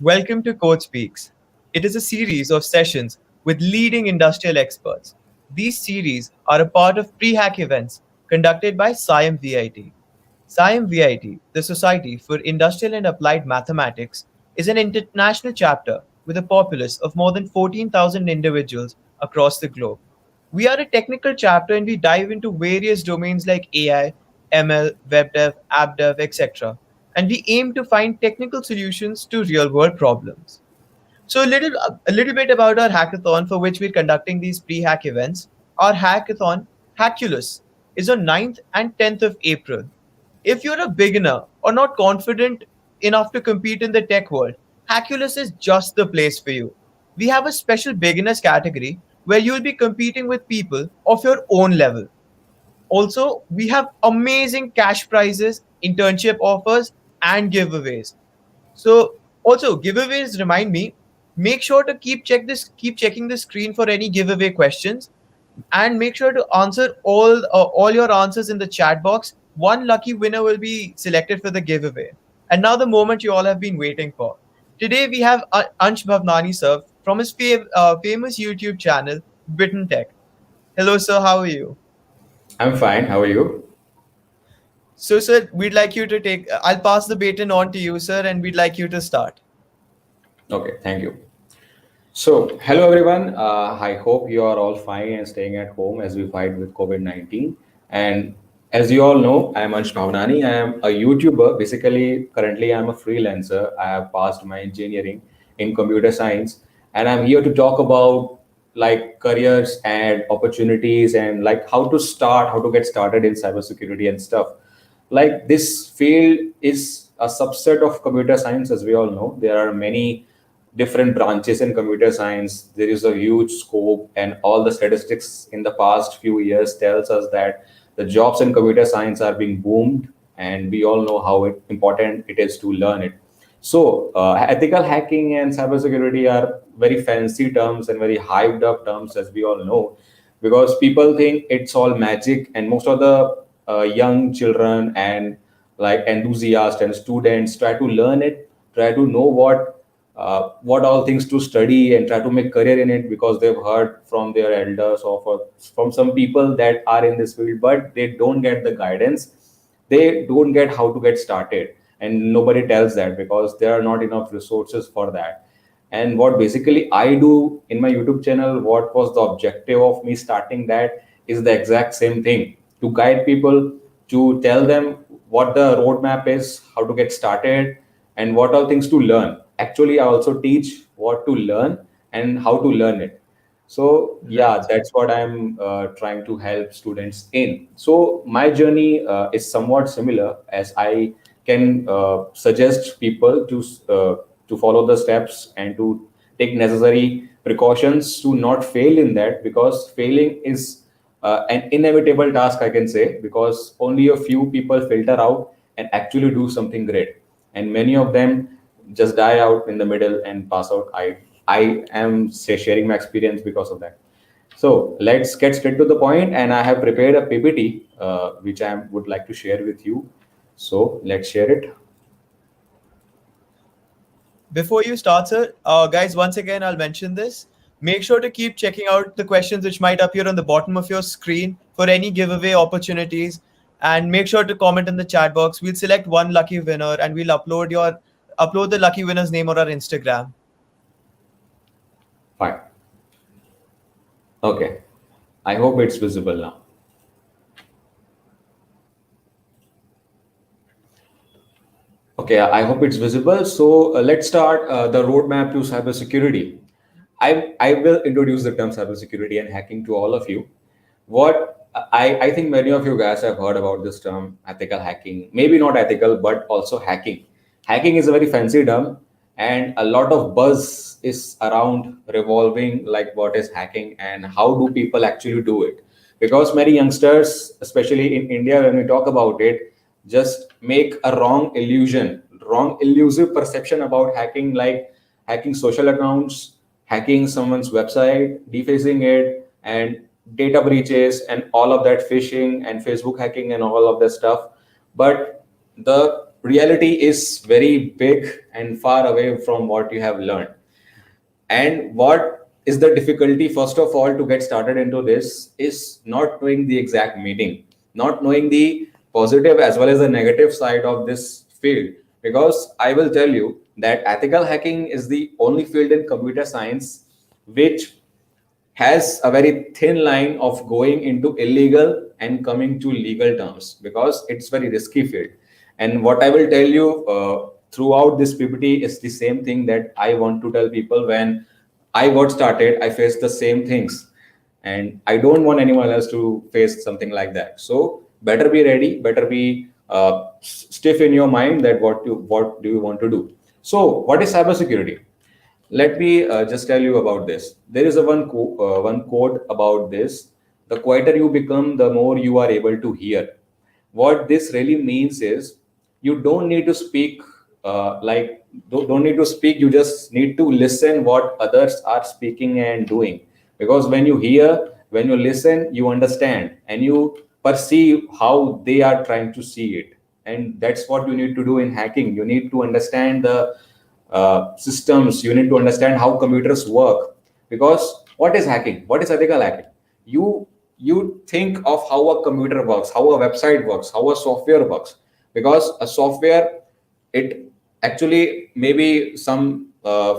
Welcome to Code Speaks. It is a series of sessions with leading industrial experts. These series are a part of pre-hack events conducted by SIAM-VIT. SIAM-VIT, the Society for Industrial and Applied Mathematics, is an international chapter with a populace of more than 14,000 individuals across the globe. We are a technical chapter and we dive into various domains like AI, ML, web dev, app dev, etc. And we aim to find technical solutions to real world problems. So a little bit about our hackathon for which we're conducting these pre-hack events. Our hackathon, Hackulus, is on 9th and 10th of April. If you're a beginner or not confident enough to compete in the tech world, Hackulus is just the place for you. We have a special beginners category where you'll be competing with people of your own level. Also, we have amazing cash prizes, internship offers, and giveaways. So also giveaways remind me, make sure to keep checking the screen for any giveaway questions and make sure to answer all your answers in the chat box. One lucky winner will be selected for the giveaway. And now the moment you all have been waiting for. Today we have Ansh Bhawnani sir from his famous YouTube channel Britain Tech. Hello sir, how are you? I'm fine. How are you? So sir, we'd like you to take. I'll pass the baton on to you sir, and we'd like you to start. Okay, thank you. So, hello everyone. I hope you are all fine and staying at home as we fight with COVID-19. And as you all know, I am Ansh Bhawnani. I am a YouTuber. Basically, currently I'm a freelancer. I have passed my engineering in computer science, and I'm here to talk about like careers and opportunities and like how to start, how to get started in cybersecurity and stuff. Like this field is a subset of computer science, as we all know. There are many different branches in computer science. There is a huge scope, and all the statistics in the past few years tells us that the jobs in computer science are being boomed, and we all know how important it is to learn it. So, ethical hacking and cybersecurity are very fancy terms and very hyped up terms, as we all know, because people think it's all magic, and most of the young children and like enthusiasts and students try to learn it, try to know what all things to study and try to make career in it because they've heard from their elders or from some people that are in this field, but they don't get the guidance. They don't get how to get started, and nobody tells that because there are not enough resources for that. And what basically I do in my YouTube channel, what was the objective of me starting that, is the exact same thing: to guide people, to tell them what the roadmap is, how to get started, and what all things to learn. Actually, I also teach what to learn and how to learn it. So yeah, Right. that's what I'm trying to help students in. So my journey is somewhat similar, as I can suggest people to follow the steps and to take necessary precautions to not fail in that, because failing is an inevitable task, I can say, because only a few people filter out and actually do something great, and many of them just die out in the middle and pass out. I am sharing my experience because of that. So let's get straight to the point, and I have prepared a PPT which I would like to share with you. So let's share it. Before you start, sir, guys, once again, I'll mention this. Make sure to keep checking out the questions which might appear on the bottom of your screen for any giveaway opportunities, and make sure to comment in the chat box. We'll select one lucky winner, and we'll upload the lucky winner's name on our Instagram. Fine. Okay. I hope it's visible now. Okay, I hope it's visible. So let's start the roadmap to cybersecurity. I will introduce the term cybersecurity and hacking to all of you. What I think many of you guys have heard about this term ethical hacking. Maybe not ethical, but also hacking. Hacking is a very fancy term, and a lot of buzz is around revolving like what is hacking and how do people actually do it. Because many youngsters, especially in India, when we talk about it, just make a wrong illusion, wrong illusive perception about hacking, like hacking social accounts, hacking someone's website, defacing it, and data breaches and all of that, phishing and Facebook hacking and all of that stuff. But the reality is very big and far away from what you have learned. And what is the difficulty, first of all, to get started into this is not knowing the exact meaning, not knowing the positive as well as the negative side of this field. Because I will tell you that ethical hacking is the only field in computer science which has a very thin line of going into illegal and coming to legal terms, because it's very risky field. And what I will tell you throughout this PPT is the same thing that I want to tell people. When I got started, I faced the same things, and I don't want anyone else to face something like that. So better be ready, better be stiff in your mind that what do you want to do. So what is cybersecurity? Let me just tell you about this. There is a one quote about this: the quieter you become, the more you are able to hear. What this really means is you don't need to speak, don't need to speak. You just need to listen what others are speaking and doing. Because when you hear, when you listen, you understand and you perceive how they are trying to see it. And that's what you need to do in hacking. You need to understand the systems. You need to understand how computers work. Because what is hacking? What is ethical hacking? You think of how a computer works, how a website works, how a software works. Because a software, it actually maybe some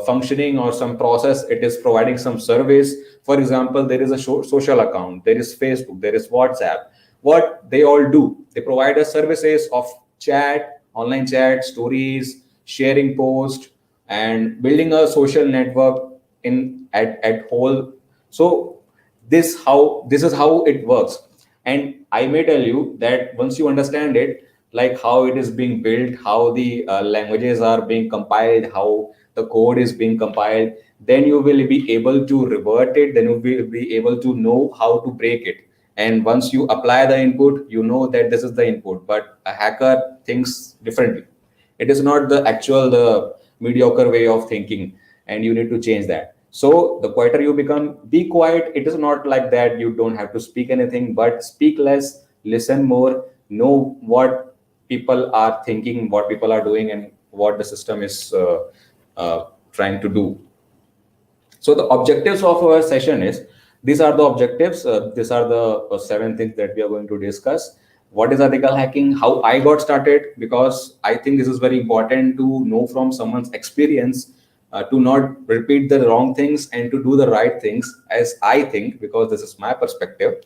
functioning or some process, it is providing some service. For example, there is a social account, there is Facebook, there is WhatsApp. What they all do, they provide us services of chat, online chat, stories, sharing posts, and building a social network in at whole. So this is how it works. And I may tell you that once you understand it, like how it is being built, how the languages are being compiled, how the code is being compiled, then you will be able to revert it, then you will be able to know how to break it. And once you apply the input, you know that this is the input. But a hacker thinks differently. It is not the actual the mediocre way of thinking, and you need to change that. So the quieter you become, be quiet. It is not like that you don't have to speak anything, but speak less, listen more, know what people are thinking, what people are doing, and what the system is trying to do. So the objectives of our session is, these are the objectives. These are the seven things that we are going to discuss. What is ethical hacking? How I got started? Because I think this is very important to know from someone's experience, to not repeat the wrong things and to do the right things, as I think, because this is my perspective.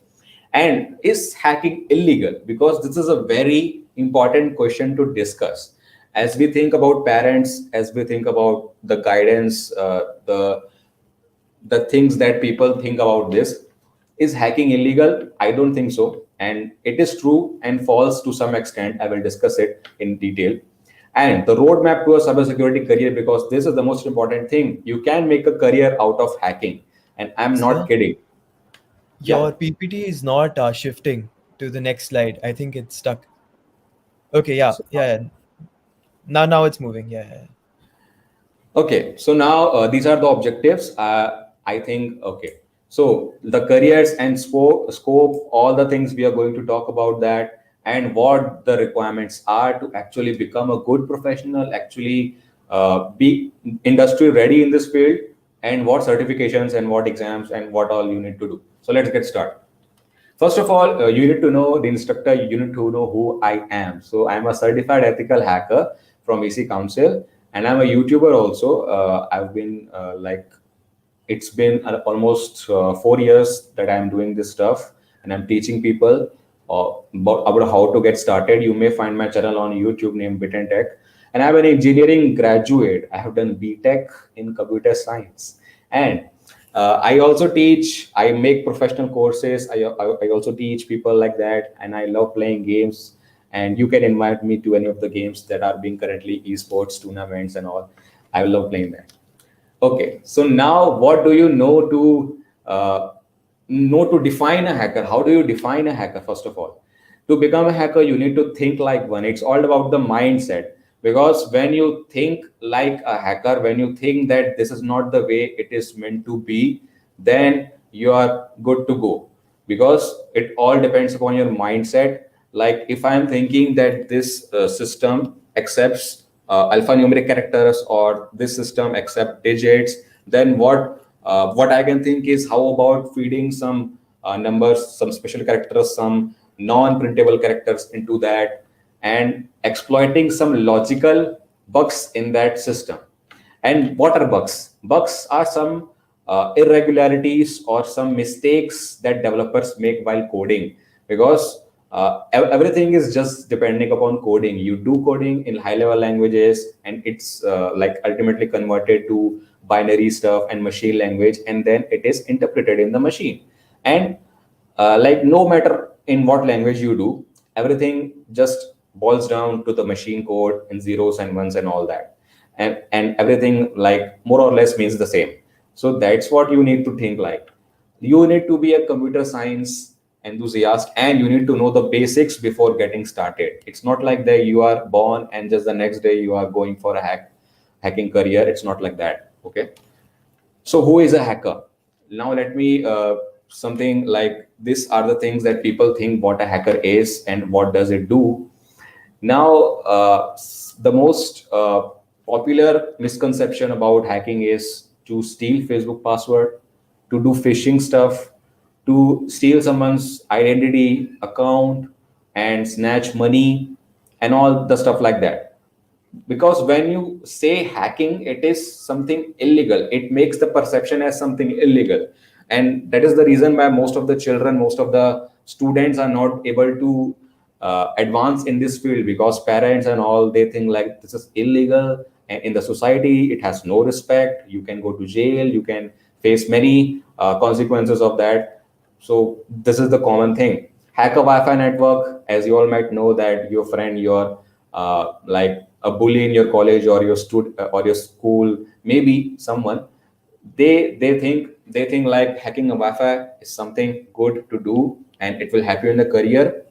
And is hacking illegal? Because this is a very important question to discuss. As we think about parents, as we think about the guidance, the things that people think about this. Is hacking illegal? I don't think so. And it is true and false to some extent. I will discuss it in detail. And the roadmap to a cybersecurity career, because this is the most important thing. You can make a career out of hacking. And I'm not Sir, kidding. Yeah. your PPT is not shifting to the next slide. I think it's stuck. Okay, yeah, So, yeah, yeah. Now it's moving. Yeah, yeah. okay, so now these are the objectives. I think, okay. So the careers and scope, all the things we are going to talk about that, and what the requirements are to actually become a good professional, actually be industry ready in this field, and what certifications and what exams and what all you need to do. So let's get started. First of all, you need to know the instructor, you need to know who I am. So I'm a certified ethical hacker from EC Council, and I'm a YouTuber also. I've been it's been almost 4 years that I'm doing this stuff, and I'm teaching people about how to get started. You may find my channel on YouTube named Bit and Tech. And I'm an engineering graduate. I have done BTech in computer science. And I also teach. I make professional courses. I also teach people like that, and I love playing games. And you can invite me to any of the games that are being currently esports tournaments and all. I love playing that. Okay, so now what do you know to define a hacker? How do you define a hacker? First of all, to become a hacker, you need to think like one. It's all about the mindset. Because when you think like a hacker, when you think that this is not the way it is meant to be, then you are good to go. Because it all depends upon your mindset. Like if I'm thinking that this system accepts alphanumeric characters, or this system accept digits, then what I can think is, how about feeding some numbers, some special characters, some non-printable characters into that, and exploiting some logical bugs in that system. And what are bugs? Bugs are some irregularities or some mistakes that developers make while coding. Because everything is just depending upon coding. You do coding in high level languages, and it's like ultimately converted to binary stuff and machine language, and then it is interpreted in the machine. And like no matter in what language you do, everything just boils down to the machine code in zeros and ones and all that. And everything like more or less means the same. So that's what you need to think like. You need to be a computer science enthusiast, and you need to know the basics before getting started. It's not like that you are born and just the next day you are going for a hacking career. It's not like that. Okay. So who is a hacker? Now let me something like these are the things that people think what a hacker is and what does it do. Now the most popular misconception about hacking is to steal Facebook password, to do phishing stuff, to steal someone's identity account and snatch money and all the stuff like that. Because when you say hacking, it is something illegal. It makes the perception as something illegal. And that is the reason why most of the children, most of the students are not able to advance in this field, because parents and all, they think like this is illegal, and in the society it has no respect. You can go to jail, you can face many consequences of that. So this is the common thing. Hack a Wi-Fi network, as you all might know that your friend, your like a bully in your college or your or your school, maybe someone, they think like hacking a Wi-Fi is something good to do and it will help you in the career.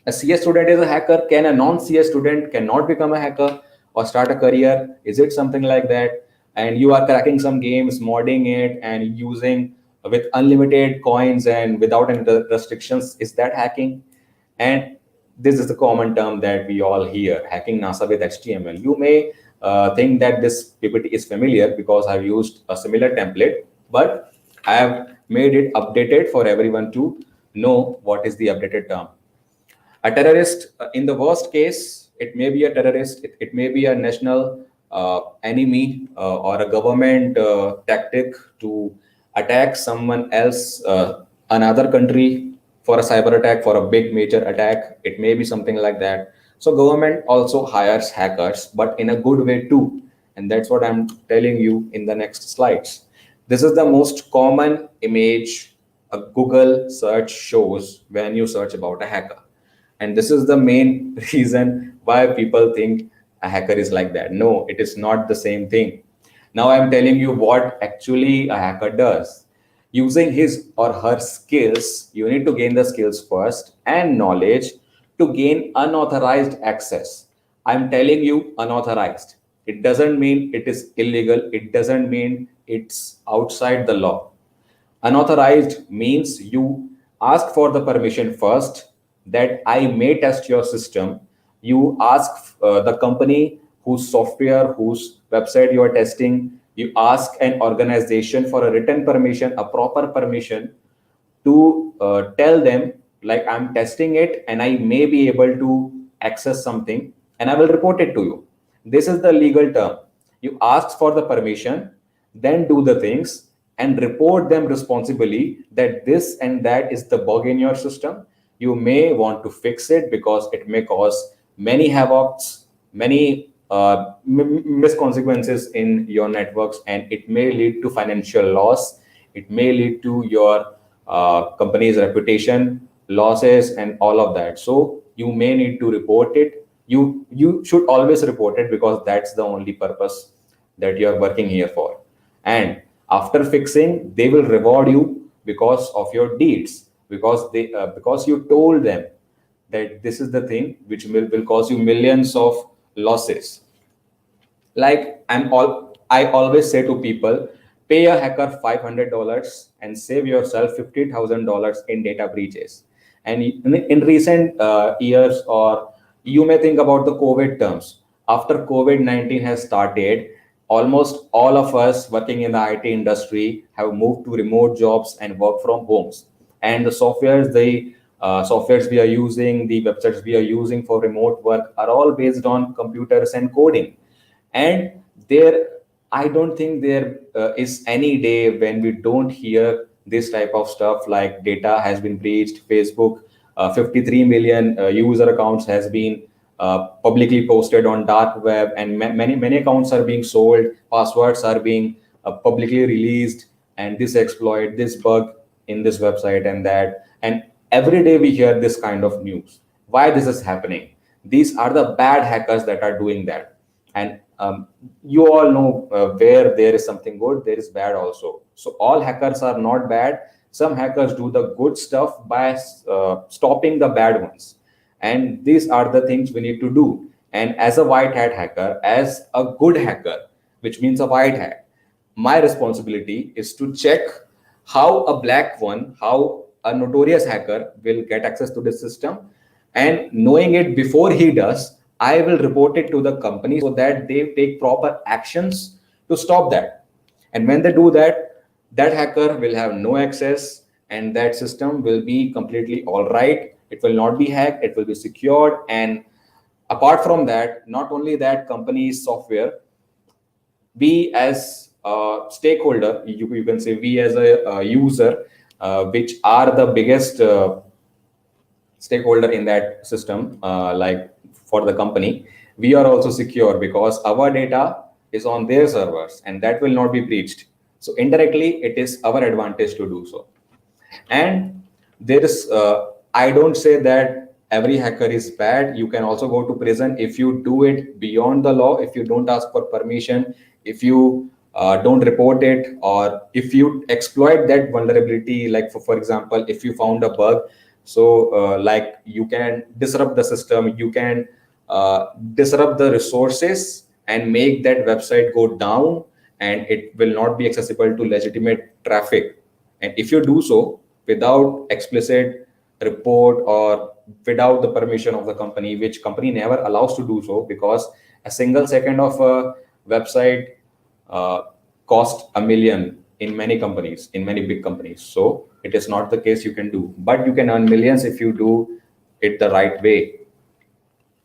A CS student is a hacker. Can a non-CS student cannot become a hacker or start a career? Is it something like that? And you are cracking some games, modding it, and using with unlimited coins and without any restrictions. Is that hacking? And this is the common term that we all hear: hacking NASA with HTML. You may think that this PPT is familiar because I've used a similar template, but I have made it updated for everyone to know what is the updated term. A terrorist, in the worst case, it may be a terrorist, it may be a national enemy or a government tactic to attack someone else, another country, for a cyber attack, for a big major attack. It may be something like that. So government also hires hackers, but in a good way too. And that's what I'm telling you in the next slides. This is the most common image a Google search shows when you search about a hacker. And this is the main reason why people think a hacker is like that. No, it is not the same thing. Now I'm telling you what actually a hacker does. Using his or her skills, you need to gain the skills first and knowledge to gain unauthorized access. I'm telling you unauthorized. It doesn't mean it is illegal. It doesn't mean it's outside the law. Unauthorized means you ask for the permission first that I may test your system. You ask the company whose software, whose website you are testing. You ask an organization for a written permission, a proper permission, to tell them like I'm testing it and I may be able to access something and I will report it to you. This is the legal term. You ask for the permission, then do the things and report them responsibly that this and that is the bug in your system. You may want to fix it because it may cause many havocs, many misconsequences in your networks, and it may lead to financial loss. It may lead to your company's reputation losses and all of that. So you may need to report it. You should always report it because that's the only purpose that you are working here for. And after fixing, they will reward you because of your deeds, because you told them that this is the thing which will cause you millions of losses. Like I always say to people, pay a hacker $500 and save yourself $50,000 in data breaches. And in recent years, or you may think about the COVID terms. After COVID-19 has started, almost all of us working in the IT industry have moved to remote jobs and work from homes. And the softwares we are using, the websites we are using for remote work are all based on computers and coding. And there, I don't think there is any day when we don't hear this type of stuff, like data has been breached. Facebook 53 million user accounts has been publicly posted on dark web, and many accounts are being sold, passwords are being publicly released, and this exploit, this bug in this website and that. And every day we hear this kind of news. Why this is happening? These are the bad hackers that are doing that. And you all know, where there is something good, there is bad also. So all hackers are not bad. Some hackers do the good stuff by stopping the bad ones. And these are the things we need to do. And as a white hat hacker, as a good hacker, which means a white hat, my responsibility is to check how a black one, how a notorious hacker will get access to the system. And knowing it before he does, I will report it to the company so that they take proper actions to stop that. And when they do that, that hacker will have no access, and that system will be completely all right. It will not be hacked, it will be secured. And apart from that, not only that company's software, we as a stakeholder, you can say we as a user, which are the biggest stakeholder in that system, like for the company, we are also secure because our data is on their servers and that will not be breached. So indirectly, it is our advantage to do so. And there is, I don't say that every hacker is bad. You can also go to prison if you do it beyond the law, if you don't ask for permission, if you don't report it, or if you exploit that vulnerability. Like for example, if you found a bug, so like you can disrupt the system, you can disrupt the resources and make that website go down, and it will not be accessible to legitimate traffic. And if you do so without explicit report or without the permission of the company, which company never allows to do so, because a single second of a website uh, cost a million in many companies, in many big companies. So it is not the case you can do, but you can earn millions if you do it the right way.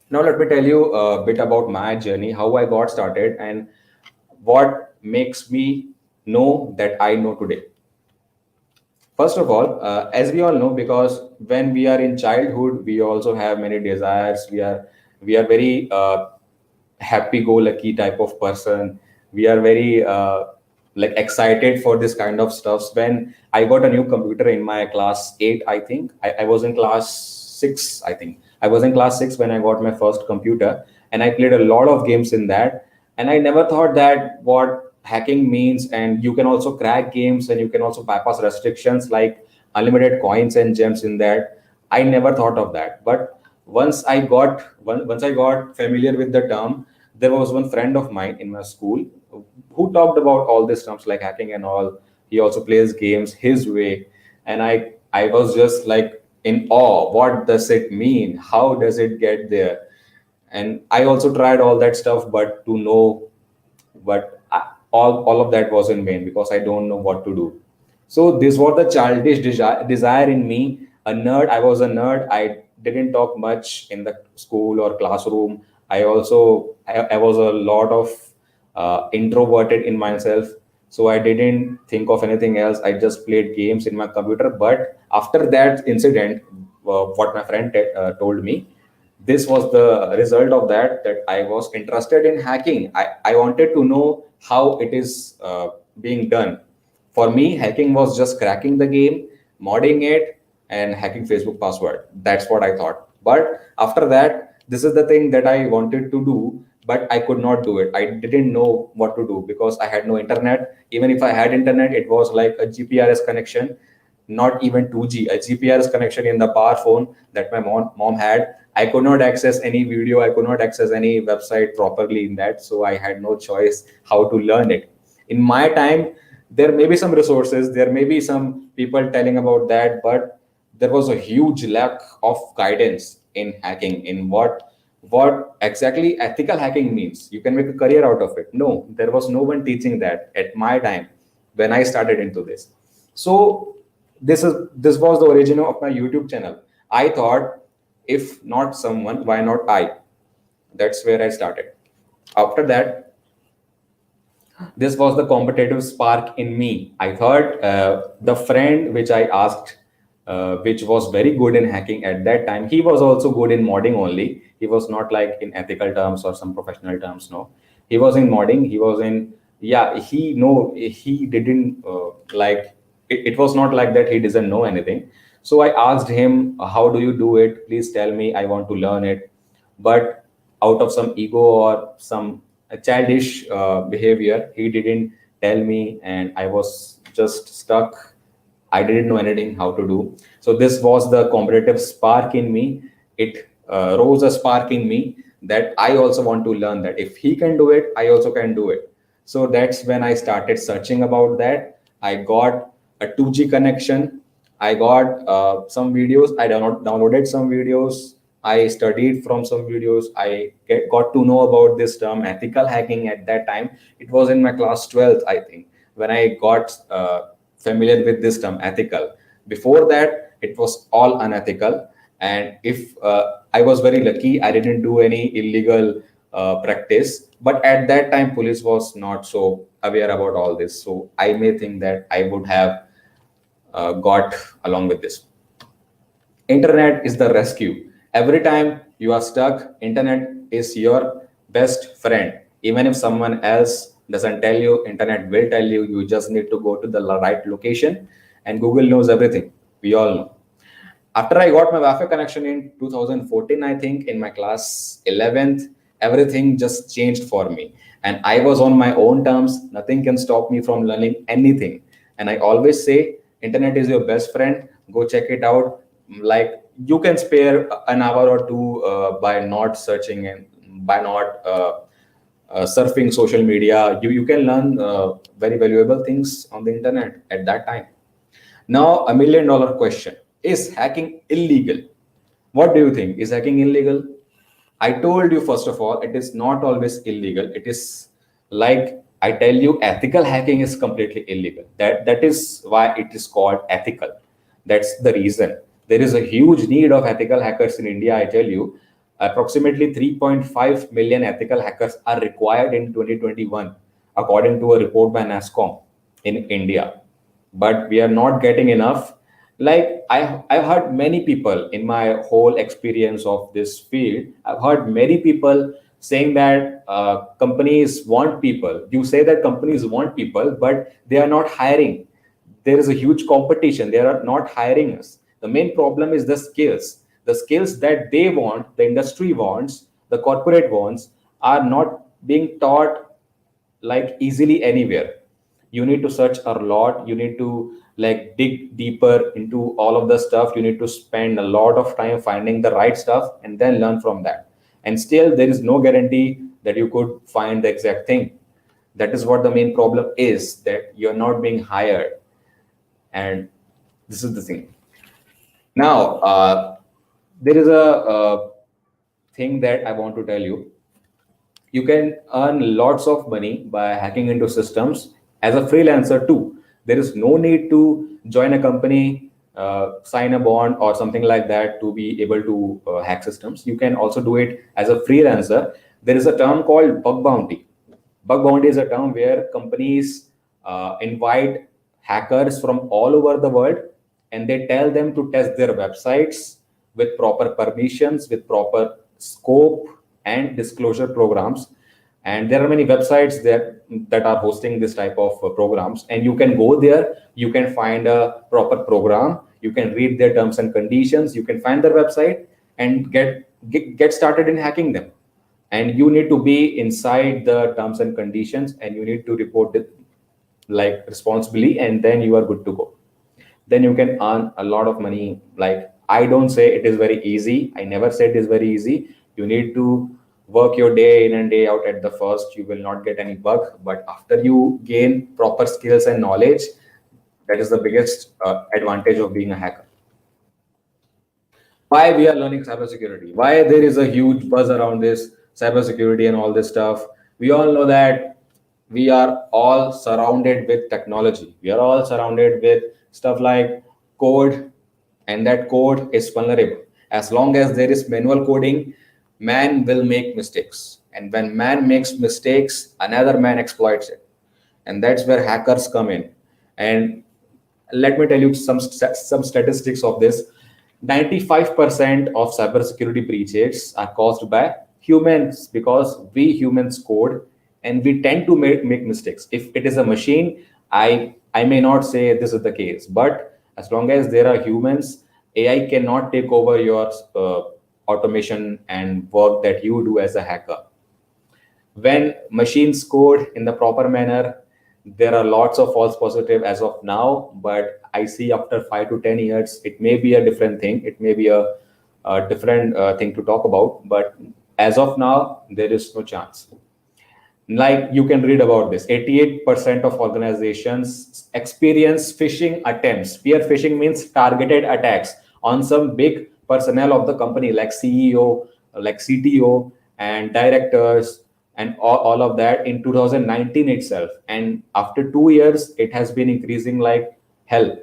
Now let me tell you a bit about my journey, how I got started, and what makes me know that I know today. First of all, as we all know, because when we are in childhood, we also have many desires. We are very happy-go-lucky type of person. We are very like excited for this kind of stuffs. When I got a new computer in my class 8, I think I was in class 6. I think I was in class 6 when I got my first computer, and I played a lot of games in that. And I never thought that what hacking means, and you can also crack games and you can also bypass restrictions like unlimited coins and gems in that. I never thought of that. But once I got familiar with the term, there was one friend of mine in my school who talked about all these terms like hacking and all. He also plays games his way, and I was just like in awe. What does it mean? How does it get there? And I also tried all that stuff, but to know, but all of that was in vain because I don't know what to do. So this was the childish desire in me. A nerd, I was a nerd. I didn't talk much in the school or classroom. I was a lot of introverted in myself. So I didn't think of anything else. I just played games in my computer. But after that incident, what my friend told me, this was the result of that I was interested in hacking. I wanted to know how it is being done. For me, hacking was just cracking the game, modding it, and hacking Facebook password. That's what I thought. But after that, this is the thing that I wanted to do, but I could not do it. I didn't know what to do because I had no internet. Even if I had internet, it was like a GPRS connection, not even 2G, a GPRS connection in the power phone that my mom had. I could not access any video, I could not access any website properly in that. So I had no choice how to learn it. In my time, there may be some resources, there may be some people telling about that, but there was a huge lack of guidance in hacking, in what exactly ethical hacking means. You can make a career out of it. No, there was no one teaching that at my time when I started into this. So this was the origin of my YouTube channel. I thought, if not someone, why not I? That's where I started. After that, this was the competitive spark in me. I thought the friend which I asked, which was very good in hacking at that time, he was also good in modding only. He was not like in ethical terms or some professional terms. No, he was in modding. He was in, yeah. He no, he didn't like. It was not like that. He doesn't know anything. So I asked him, "How do you do it? Please tell me. I want to learn it." But out of some ego or some childish behavior, he didn't tell me, and I was just stuck. I didn't know anything how to do. So this was the competitive spark in me. It rose a spark in me that I also want to learn that if he can do it, I also can do it. So that's when I started searching about that. I got a 2G connection. I got some videos. I downloaded some videos. I studied from some videos. Got to know about this term ethical hacking at that time. It was in my class 12th, I think, when I got familiar with this term ethical. Before that, it was all unethical. And if I was very lucky, I didn't do any illegal practice. But at that time, police was not so aware about all this. So I may think that I would have got along with this. Internet is the rescue. Every time you are stuck, internet is your best friend. Even if someone else doesn't tell you, internet will tell you. You just need to go to the right location, and Google knows everything. We all know. After I got my Wi-Fi connection in 2014, I think in my class 11th, everything just changed for me. And I was on my own terms. Nothing can stop me from learning anything. And I always say, internet is your best friend. Go check it out. Like, you can spare an hour or two by not searching and by not surfing social media. You can learn very valuable things on the internet at that time. Now, $1 million question: is hacking illegal? What do you think? Is hacking illegal? I told you, first of all, it is not always illegal. It is, like I tell you, ethical hacking is completely illegal. That is why it is called ethical. That's the reason. There is a huge need of ethical hackers in India, I tell you. Approximately 3.5 million ethical hackers are required in 2021, according to a report by NASCOM in India. But we are not getting enough. Like, I've heard many people in my whole experience of this field. I've heard many people saying that companies want people. You say that companies want people, but they are not hiring. There is a huge competition. They are not hiring us. The main problem is the skills that they want, the industry wants, the corporate wants, are not being taught like easily anywhere. You need to search a lot. You need to like dig deeper into all of the stuff. You need to spend a lot of time finding the right stuff and then learn from that. And still there is no guarantee that you could find the exact thing. That is what the main problem is, that you're not being hired. And this is the thing. Now, there is a thing that I want to tell you. You can earn lots of money by hacking into systems as a freelancer too. There is no need to join a company, sign a bond or something like that to be able to hack systems. You can also do it as a freelancer. There is a term called bug bounty. Bug bounty is a term where companies invite hackers from all over the world, and they tell them to test their websites with proper permissions, with proper scope and disclosure programs. And there are many websites that are hosting this type of programs, and you can go there, you can find a proper program, you can read their terms and conditions, you can find their website and get started in hacking them. And you need to be inside the terms and conditions, and you need to report it like responsibly, and then you are good to go. Then you can earn a lot of money. Like, I don't say it is very easy, I never said it is very easy. You need to work your day in and day out. At the first you will not get any bug, but after you gain proper skills and knowledge, that is the biggest advantage of being a hacker. Why we are learning cybersecurity, why there is a huge buzz around this cybersecurity and all this stuff. We all know that we are all surrounded with technology. We are all surrounded with stuff like code, and that code is vulnerable. As long as there is manual coding, man will make mistakes. And when man makes mistakes, another man exploits it. And that's where hackers come in. And let me tell you some statistics of this. 95% of cybersecurity breaches are caused by humans, because we humans code and we tend to make mistakes. If it is a machine, I may not say this is the case, but as long as there are humans, AI cannot take over your automation and work that you do as a hacker. When machines code in the proper manner, there are lots of false positive as of now, but I see after 5 to 10 years it may be a different thing, it may be a different thing to talk about, but as of now there is no chance. Like, you can read about this, 88% of organizations experience phishing attempts. Spear phishing means targeted attacks on some big personnel of the company, like CEO, like CTO and directors, and all of that in 2019 itself. And after 2 years it has been increasing like hell,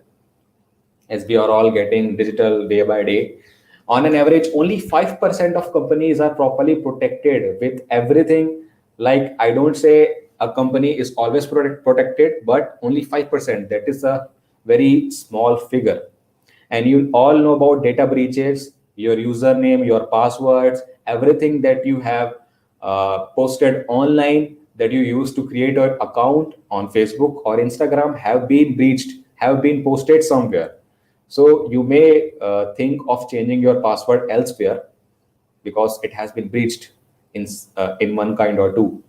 as we are all getting digital day by day. On an average, only 5% of companies are properly protected with everything. Like, I don't say a company is always protected, but only 5%. That is a very small figure. And you all know about data breaches, your username, your passwords, everything that you have posted online, that you use to create an account on Facebook or Instagram, have been breached, have been posted somewhere. So you may think of changing your password elsewhere because it has been breached in one kind or two.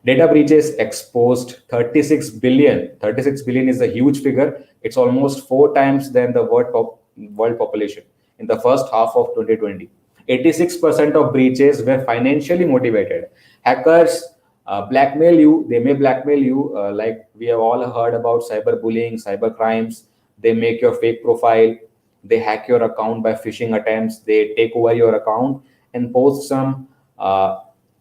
Data breaches exposed 36 billion. 36 billion is a huge figure. It's almost 4 times than the world population in the first half of 2020. 86% of breaches were financially motivated. Hackers blackmail you. They may blackmail you. Like, we have all heard about cyberbullying, cyber crimes. They make your fake profile. They hack your account by phishing attempts. They take over your account and post some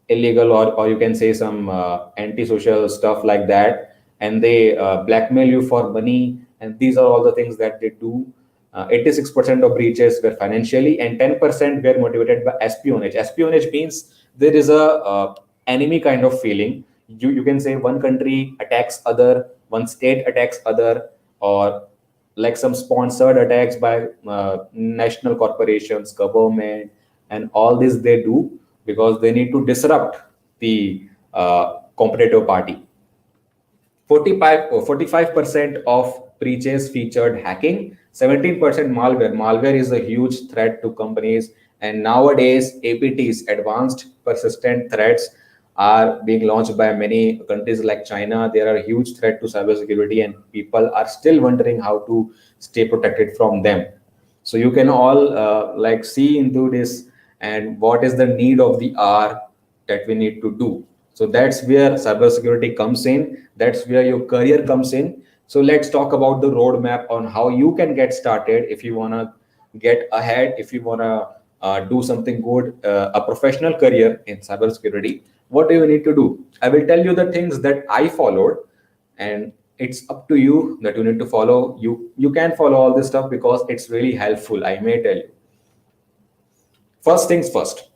illegal, or you can say some antisocial stuff like that. And they blackmail you for money. And these are all the things that they do. 86% of breaches were financially, and 10% were motivated by espionage. Espionage means there is a enemy kind of feeling. You can say one country attacks other, one state attacks other, or like some sponsored attacks by national corporations, government, and all this they do because they need to disrupt the competitive party. 45% of breaches featured hacking, 17% malware. Malware is a huge threat to companies, and nowadays APTs, advanced persistent threats, are being launched by many countries like China. They are a huge threat to cybersecurity, and people are still wondering how to stay protected from them. So you can all like see into this, and what is the need of the hour that we need to do. So that's where cybersecurity comes in. That's where your career comes in. So let's talk about the roadmap on how you can get started if you want to get ahead, if you want to do something good, a professional career in cybersecurity. What do you need to do? I will tell you the things that I followed, and it's up to you that you need to follow. You can follow all this stuff because it's really helpful. I may tell you. First things first.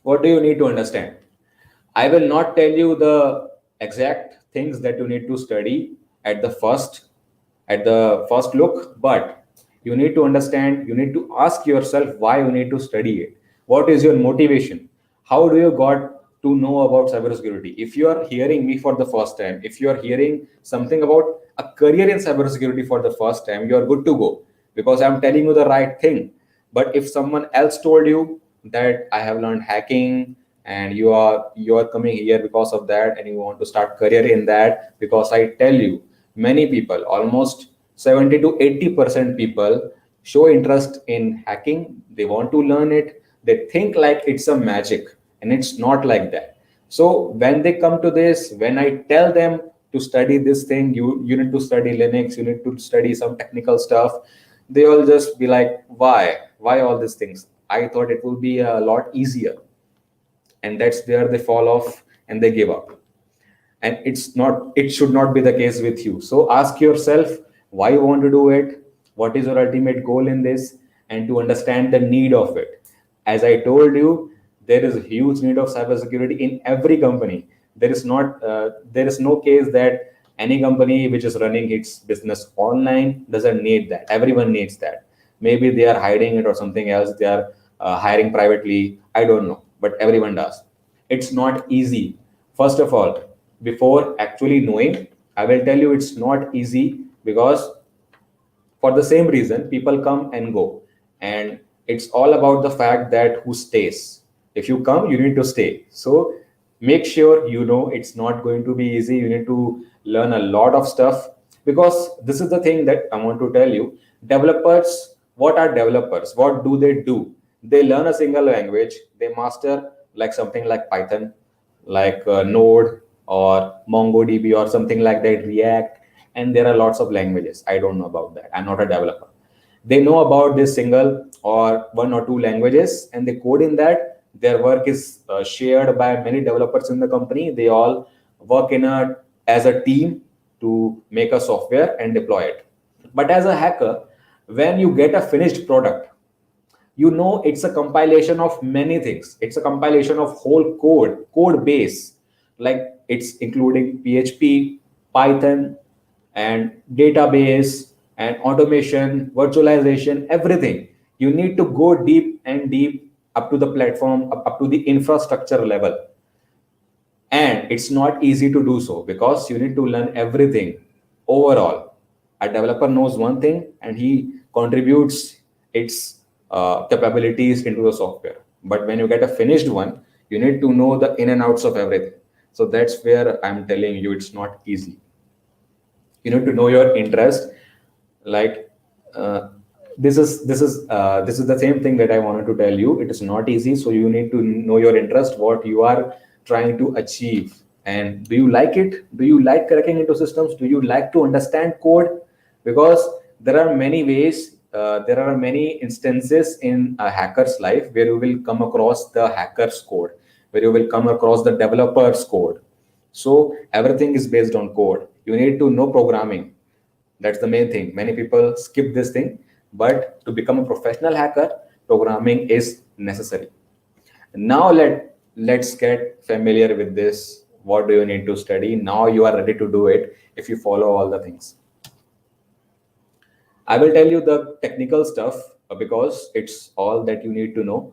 What do you need to understand? I will not tell you the exact things that you need to study at the first look, but you need to understand, you need to ask yourself why you need to study it. What is your motivation? How do you got to know about cybersecurity. If you are hearing me for the first time, if you are hearing something about a career in cybersecurity for the first time, you are good to go, because I'm telling you the right thing. But if someone else told you that I have learned hacking and you are coming here because of that, and you want to start career in that, because I tell you, many people, almost 70 to 80% people show interest in hacking. They want to learn it. They think like it's a magic, and it's not like that. So when they come to this, when I tell them to study this thing, you need to study Linux, you need to study some technical stuff, they all just be like, why all these things? I thought it will be a lot easier. And that's where they fall off and they give up. And it should not be the case with you. So ask yourself why you want to do it, what is your ultimate goal in this, and to understand the need of it. As I told you, there is a huge need of cybersecurity in every company. There is no case that any company which is running its business online doesn't need that. Everyone needs that. Maybe they are hiding it or something else, they are hiring privately, I don't know, but everyone does. It's not easy. First of all, before actually knowing, I will tell you it's not easy, because for the same reason people come and go, and it's all about the fact that who stays. If you come, you need to stay. So make sure you know it's not going to be easy. You need to learn a lot of stuff, because this is the thing that I want to tell you. Developers, what are developers? What do? They learn a single language, they master like something like Python, like Node or MongoDB or something like that, React, and there are lots of languages. I don't know about that. I'm not a developer. They know about this single or one or two languages, and they code in that. Their work is shared by many developers in the company. They all work in a as a team to make a software and deploy it. But as a hacker, when you get a finished product, you know it's a compilation of many things. It's a compilation of whole code base, like it's including PHP, Python, and database and automation, virtualization, everything. You need to go deep and deep up to the platform, up to the infrastructure level. And it's not easy to do so, because you need to learn everything overall. A developer knows one thing and he contributes its capabilities into the software, but when you get a finished one, you need to know the in and outs of everything. So that's where I'm telling you it's not easy. You need to know your interest. Like uh, this is the same thing that I wanted to tell you. It is not easy, so you need to know your interest, what you are trying to achieve. And do you like it? Do you like cracking into systems? Do you like to understand code? Because there are many ways, there are many instances in a hacker's life where you will come across the hacker's code, where you will come across the developer's code. So everything is based on code. You need to know programming. That's the main thing. Many people skip this thing, but to become a professional hacker, programming is necessary. Now let's get familiar with this. What do you need to study? Now you are ready to do it if you follow all the things. I will tell you the technical stuff because it's all that you need to know.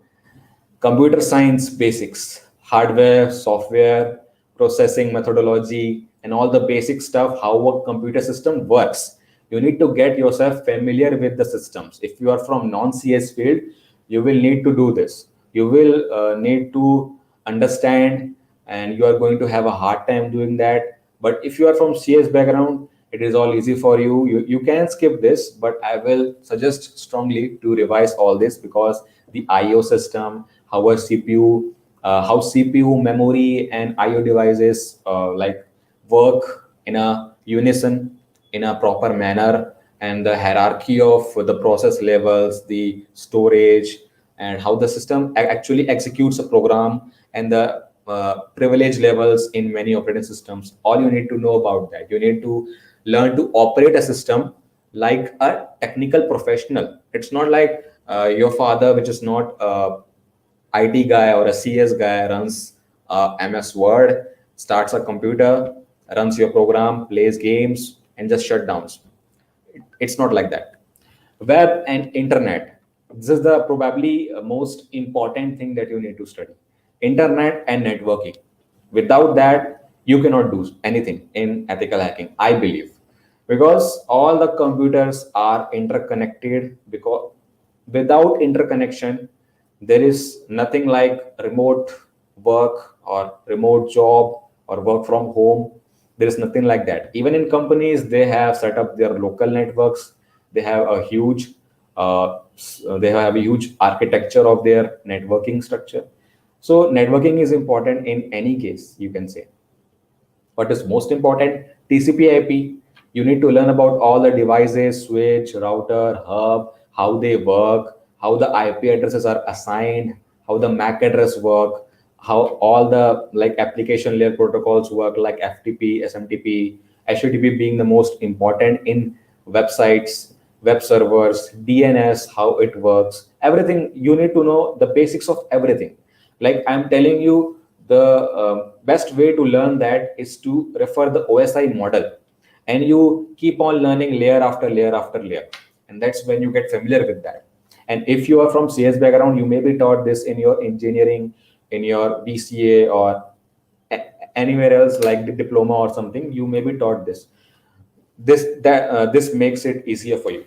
Computer science basics, hardware, software, processing methodology, and all the basic stuff, how a computer system works. You need to get yourself familiar with the systems. If you are from non-CS field, you will need to do this. You will need to understand, and you are going to have a hard time doing that. But if you are from CS background, it is all easy for you. You can skip this, but I will suggest strongly to revise all this, because the IO system, how a CPU, how CPU, memory, and IO devices like work in a unison, in a proper manner, and the hierarchy of the process levels, the storage, and how the system actually executes a program, and the privilege levels in many operating systems. All you need to know about that. You need to learn to operate a system like a technical professional. It's not like your father, which is not IT guy or a CS guy, runs MS Word, starts a computer, runs your program, plays games, and just shut downs. It's not like that. Web and internet. This is the probably most important thing that you need to study. internet and networking. Without that, you cannot do anything in ethical hacking, I believe, because all the computers are interconnected. Because without interconnection, there is nothing like remote work or remote job or work from home. There is nothing like that. Even in companies, they have set up their local networks. They have a huge they have a huge architecture of their networking structure. So networking is important in any case, you can say. What is most important? TCP/IP. You need to learn about all the devices, switch, router, hub, how they work, how the IP addresses are assigned, how the MAC address work, how all the like application layer protocols work, like FTP, SMTP, HTTP being the most important in websites, web servers, DNS, how it works. Everything you need to know the basics of everything. Like I'm telling you, the best way to learn that is to refer the OSI model, and you keep on learning layer after layer after layer, and that's when you get familiar with that. And if you are from CS background, you may be taught this in your engineering, in your BCA, or anywhere else like the diploma or something. You may be taught this. This makes it easier for you.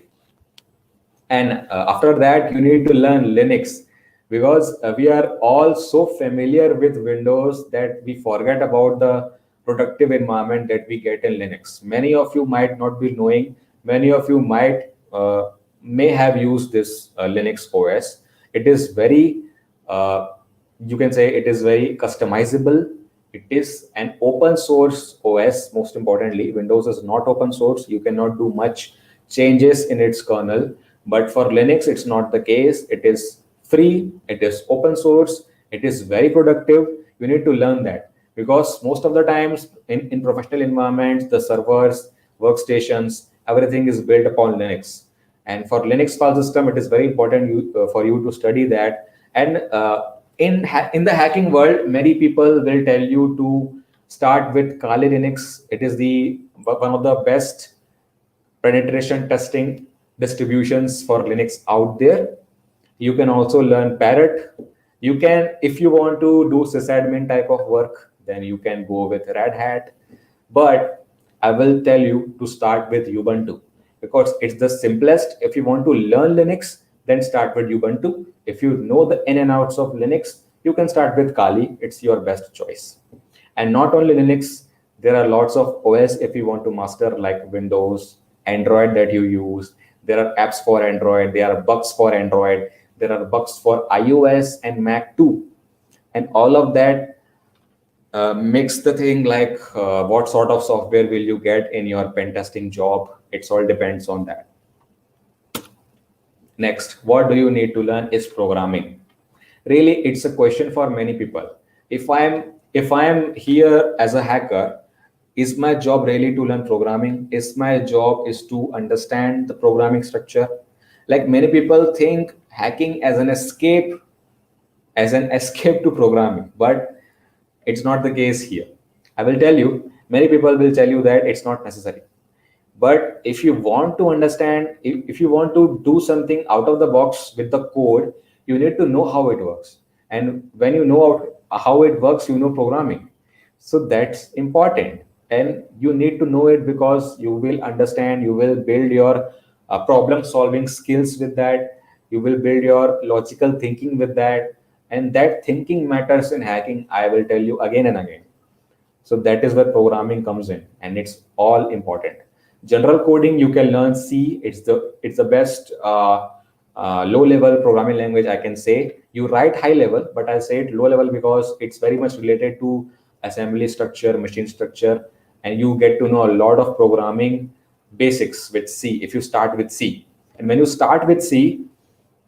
And after that, you need to learn Linux, because we are all so familiar with Windows that we forget about the productive environment that we get in Linux. Many of you might not be knowing, many of you might may have used this Linux OS. It is very uh, you can say it is very customizable. It is an open source OS. Most importantly, Windows is not open source. You cannot do much changes in its kernel. But for Linux, it's not the case. It is free, it is open source, it is very productive. You need to learn that, because most of the times in professional environments, the servers, workstations, everything is built upon Linux. And for Linux file system, it is very important for you to study that. And in the hacking world, many people will tell you to start with Kali Linux. It is the one of the best penetration testing distributions for Linux out there. You can also learn Parrot. You can, if you want to do sysadmin type of work, then you can go with Red Hat. But I will tell you to start with Ubuntu, because it's the simplest. If you want to learn Linux, then start with Ubuntu. If you know the in and outs of Linux, you can start with Kali. It's your best choice. And not only Linux, there are lots of OS if you want to master, like Windows, Android that you use. There are apps for Android, there are bugs for Android, there are bugs for iOS and Mac too. And all of that makes the thing like what sort of software will you get in your pen testing job. It's all depends on that. Next, what do you need to learn is programming. Really, it's a question for many people. If I'm here as a hacker, is my job really to learn programming? Is my job is to understand the programming structure? Like many people think hacking as an escape to programming, but it's not the case here. I will tell you, many people will tell you that it's not necessary. But if you want to understand, if you want to do something out of the box with the code, you need to know how it works. And when you know how it works, you know programming. So that's important. And you need to know it, because you will understand, you will build your problem solving skills with that. You will build your logical thinking with that. And that thinking matters in hacking, I will tell you again and again. So that is where programming comes in, and it's all important. General coding, you can learn C. It's the best low level programming language, I can say. You write high level, but I say it low level because it's very much related to assembly structure, machine structure, and you get to know a lot of programming basics with C if you start with C. And when you start with C,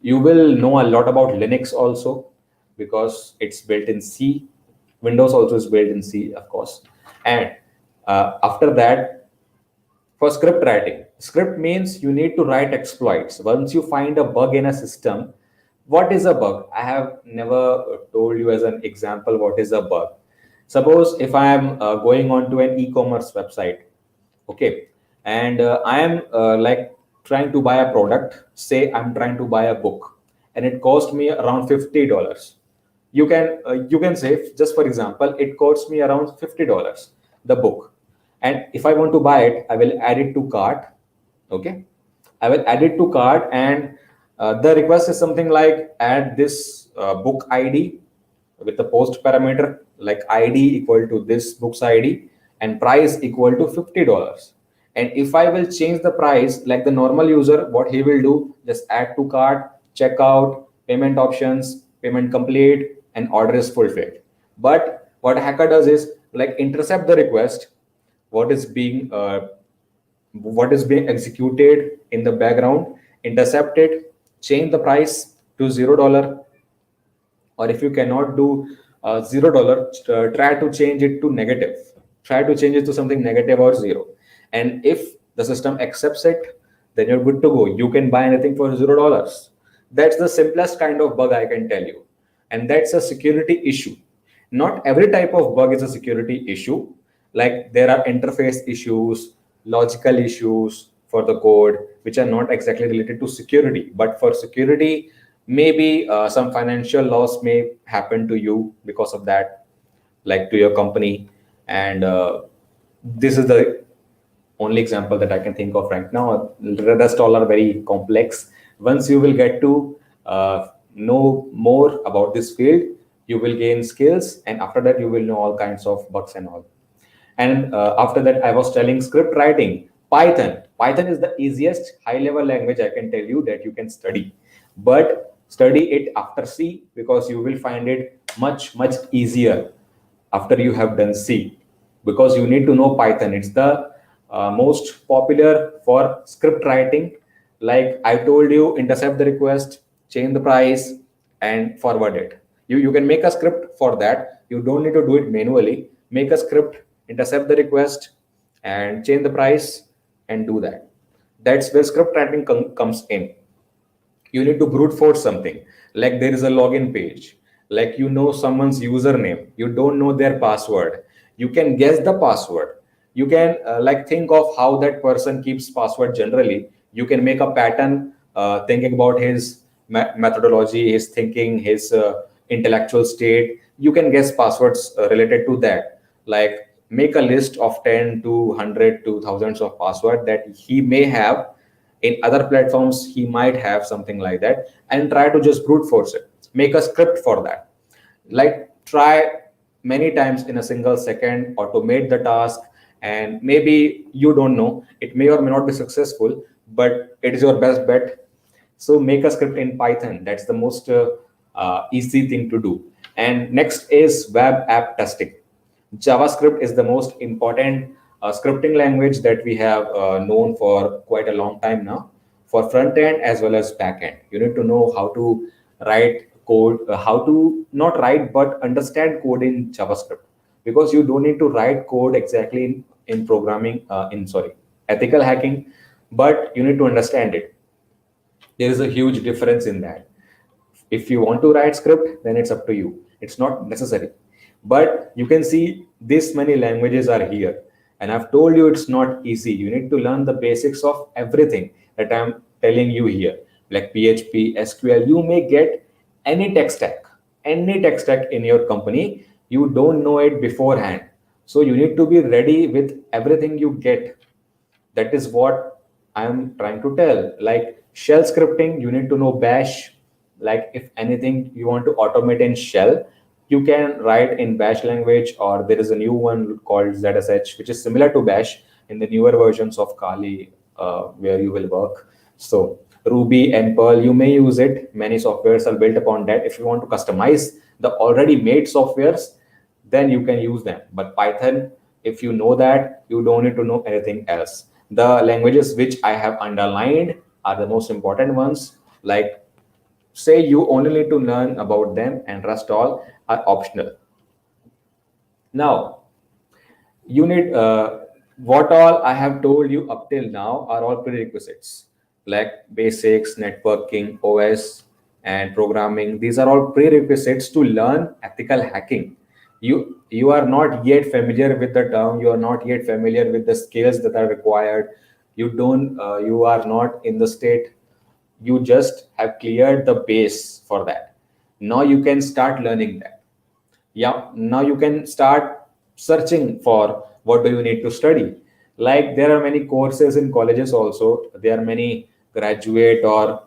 you will know a lot about Linux also, because it's built in C. Windows also is built in C, of course. And after that, for script writing, script means you need to write exploits. Once you find a bug in a system, what is a bug? I have never told you as an example what is a bug. Suppose if I am going on to an e-commerce website, okay, and I am like trying to buy a product. Say I'm trying to buy a book, and it cost me around $50. You can say, just for example, it costs me around $50, the book, and if I want to buy it, I will add it to cart. Okay, I will add it to cart, and the request is something like add this book ID with the post parameter, like ID equal to this book's ID and price equal to $50. And if I will change the price, like the normal user, what he will do, just add to cart, checkout, payment options, payment complete, and order is fulfilled. But what hacker does is like intercept the request, what is being executed in the background, intercept it, change the price to $0, or if you cannot do $0, try to change it to negative. Try to change it to something negative or zero. And if the system accepts it, then you're good to go. You can buy anything for $0. That's the simplest kind of bug I can tell you. And that's a security issue. Not every type of bug is a security issue. Like there are interface issues, logical issues for the code, which are not exactly related to security. But for security, maybe some financial loss may happen to you because of that, like to your company. And this is the only example that I can think of right now. The rest all are very complex. Once you will get to know more about this field, you will gain skills, and after that, you will know all kinds of bugs and all. And after that, I was telling script writing. Python. Python is the easiest high-level language I can tell you that you can study. But study it after C, because you will find it much easier after you have done C, because you need to know Python. It's the most popular for script writing. Like I told you, intercept the request, change the price, and forward it. You can make a script for that. You don't need to do it manually. Make a script, intercept the request, and change the price, and do that. That's where script writing comes in. You need to brute force something, like there is a login page, like you know someone's username, you don't know their password, you can guess the password, you can like think of how that person keeps password generally, you can make a pattern, thinking about his methodology, his thinking, his intellectual state. You can guess passwords related to that, like make a list of 10 to 100 to thousands of password that he may have. In other platforms he might have something like that, and try to just brute force it, make a script for that. Like try many times in a single second, automate the task, and maybe you don't know, it may or may not be successful, but it is your best bet. So make a script in Python. That's the most easy thing to do. And next is web app testing. JavaScript is the most important scripting language that we have known for quite a long time now, for front end as well as back end. You need to know how to write code, how to not write but understand code in JavaScript, because you don't need to write code exactly in programming, in sorry, ethical hacking, but you need to understand it. There is a huge difference in that. If you want to write script, then it's up to you, it's not necessary. But you can see this many languages are here, and I've told you it's not easy. You need to learn the basics of everything that I'm telling you here, like PHP, SQL. You may get any tech stack, any tech stack in your company. You don't know it beforehand, so you need to be ready with everything you get. That is what I'm trying to tell. Like shell scripting, you need to know bash. Like if anything you want to automate in shell, you can write in bash language, or there is a new one called ZSH, which is similar to bash in the newer versions of Kali, where you will work. So Ruby and Perl, you may use it. Many softwares are built upon that. If you want to customize the already made softwares, then you can use them. But Python, if you know that, you don't need to know anything else. The languages which I have underlined are the most important ones. Like say you only need to learn about them, and rest all are optional. Now you need what all I have told you up till now are all prerequisites, like basics, networking, OS, and programming. These are all prerequisites to learn ethical hacking. You are not yet familiar with the term. You are not yet familiar with the skills that are required. You are not in the state. You just have cleared the base for that. Now you can start learning that. Yeah, now you can start searching for what do you need to study. Like there are many courses in colleges also. There are many graduate or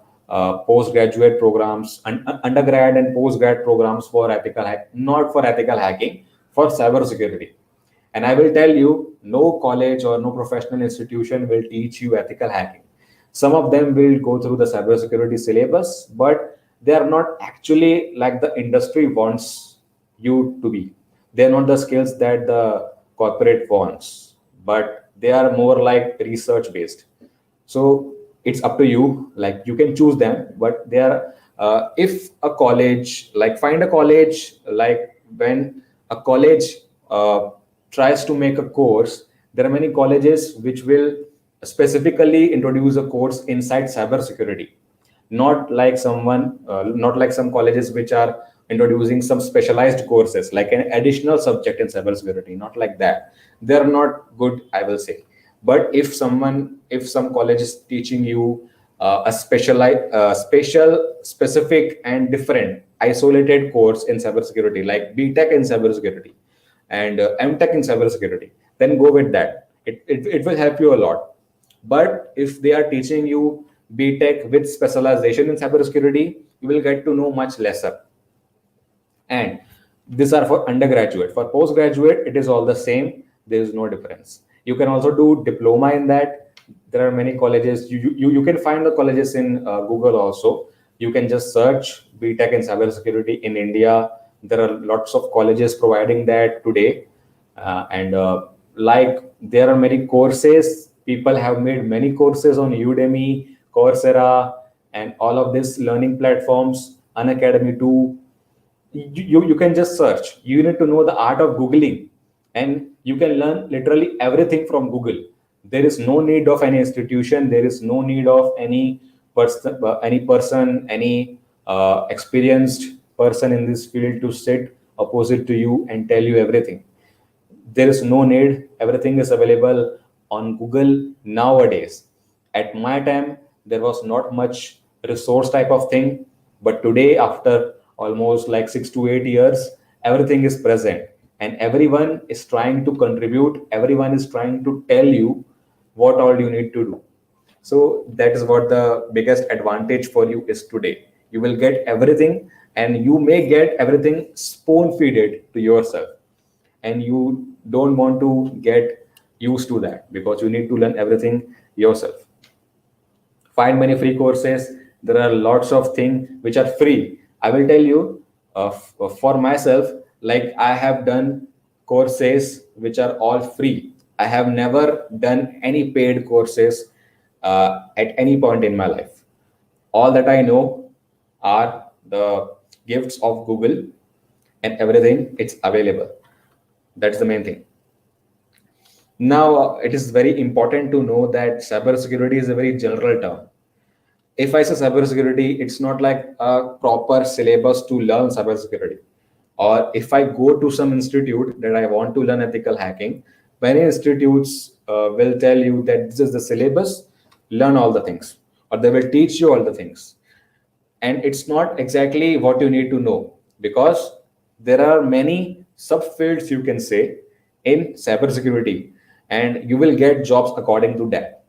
postgraduate programs, undergrad and postgrad programs for ethical hack, not for ethical hacking, for cyber security. And I will tell you, no college or no professional institution will teach you ethical hacking. Some of them will go through the cybersecurity syllabus, but they are not actually like the industry wants you to be. They are not the skills that the corporate wants, but they are more like research based. So it's up to you. Like you can choose them, but they are. If a college, like find a college, like when a college uh, tries to make a course, there are many colleges which will specifically introduce a course inside cybersecurity, not like some colleges which are introducing some specialized courses like an additional subject in cybersecurity. Not like that. They're not good, I will say. But if some college is teaching you special, specific, and different isolated course in cybersecurity, like BTech in cybersecurity and MTech in cybersecurity, then go with that. It will help you a lot. But if they are teaching you BTech with specialization in cybersecurity, you will get to know much lesser. And these are for undergraduate. For postgraduate, it is all the same. There is no difference. You can also do diploma in that. There are many colleges. You can find the colleges in Google also. You can just search BTech in cybersecurity in India. There are lots of colleges providing that today. And like there are many courses. People have made many courses on Udemy, Coursera, and all of these learning platforms, Unacademy too. You can just search. You need to know the art of googling, and you can learn literally everything from Google. There is no need of any institution. There is no need of any experienced person in this field to sit opposite to you and tell you everything. There is no need. Everything is available on Google nowadays. At my time there was not much resource type of thing, but today, after almost like 6 to 8 years, everything is present, and everyone is trying to contribute. Everyone is trying to tell you what all you need to do. So that is what the biggest advantage for you is today. You will get everything, and you may get everything spoon feed it to yourself, and you don't want to get used to that because you need to learn everything yourself. Find many free courses. There are lots of things which are free. I will tell you, for myself, like I have done courses which are all free. I have never done any paid courses at any point in my life. All that I know are the gifts of Google, and everything it's available. That's the main thing. Now, it is very important to know that cybersecurity is a very general term. If I say cybersecurity, it's not like a proper syllabus to learn cybersecurity. Or if I go to some institute that I want to learn ethical hacking, many institutes will tell you that this is the syllabus, learn all the things, or they will teach you all the things. And it's not exactly what you need to know, because there are many subfields, you can say, in cybersecurity, and you will get jobs according to that.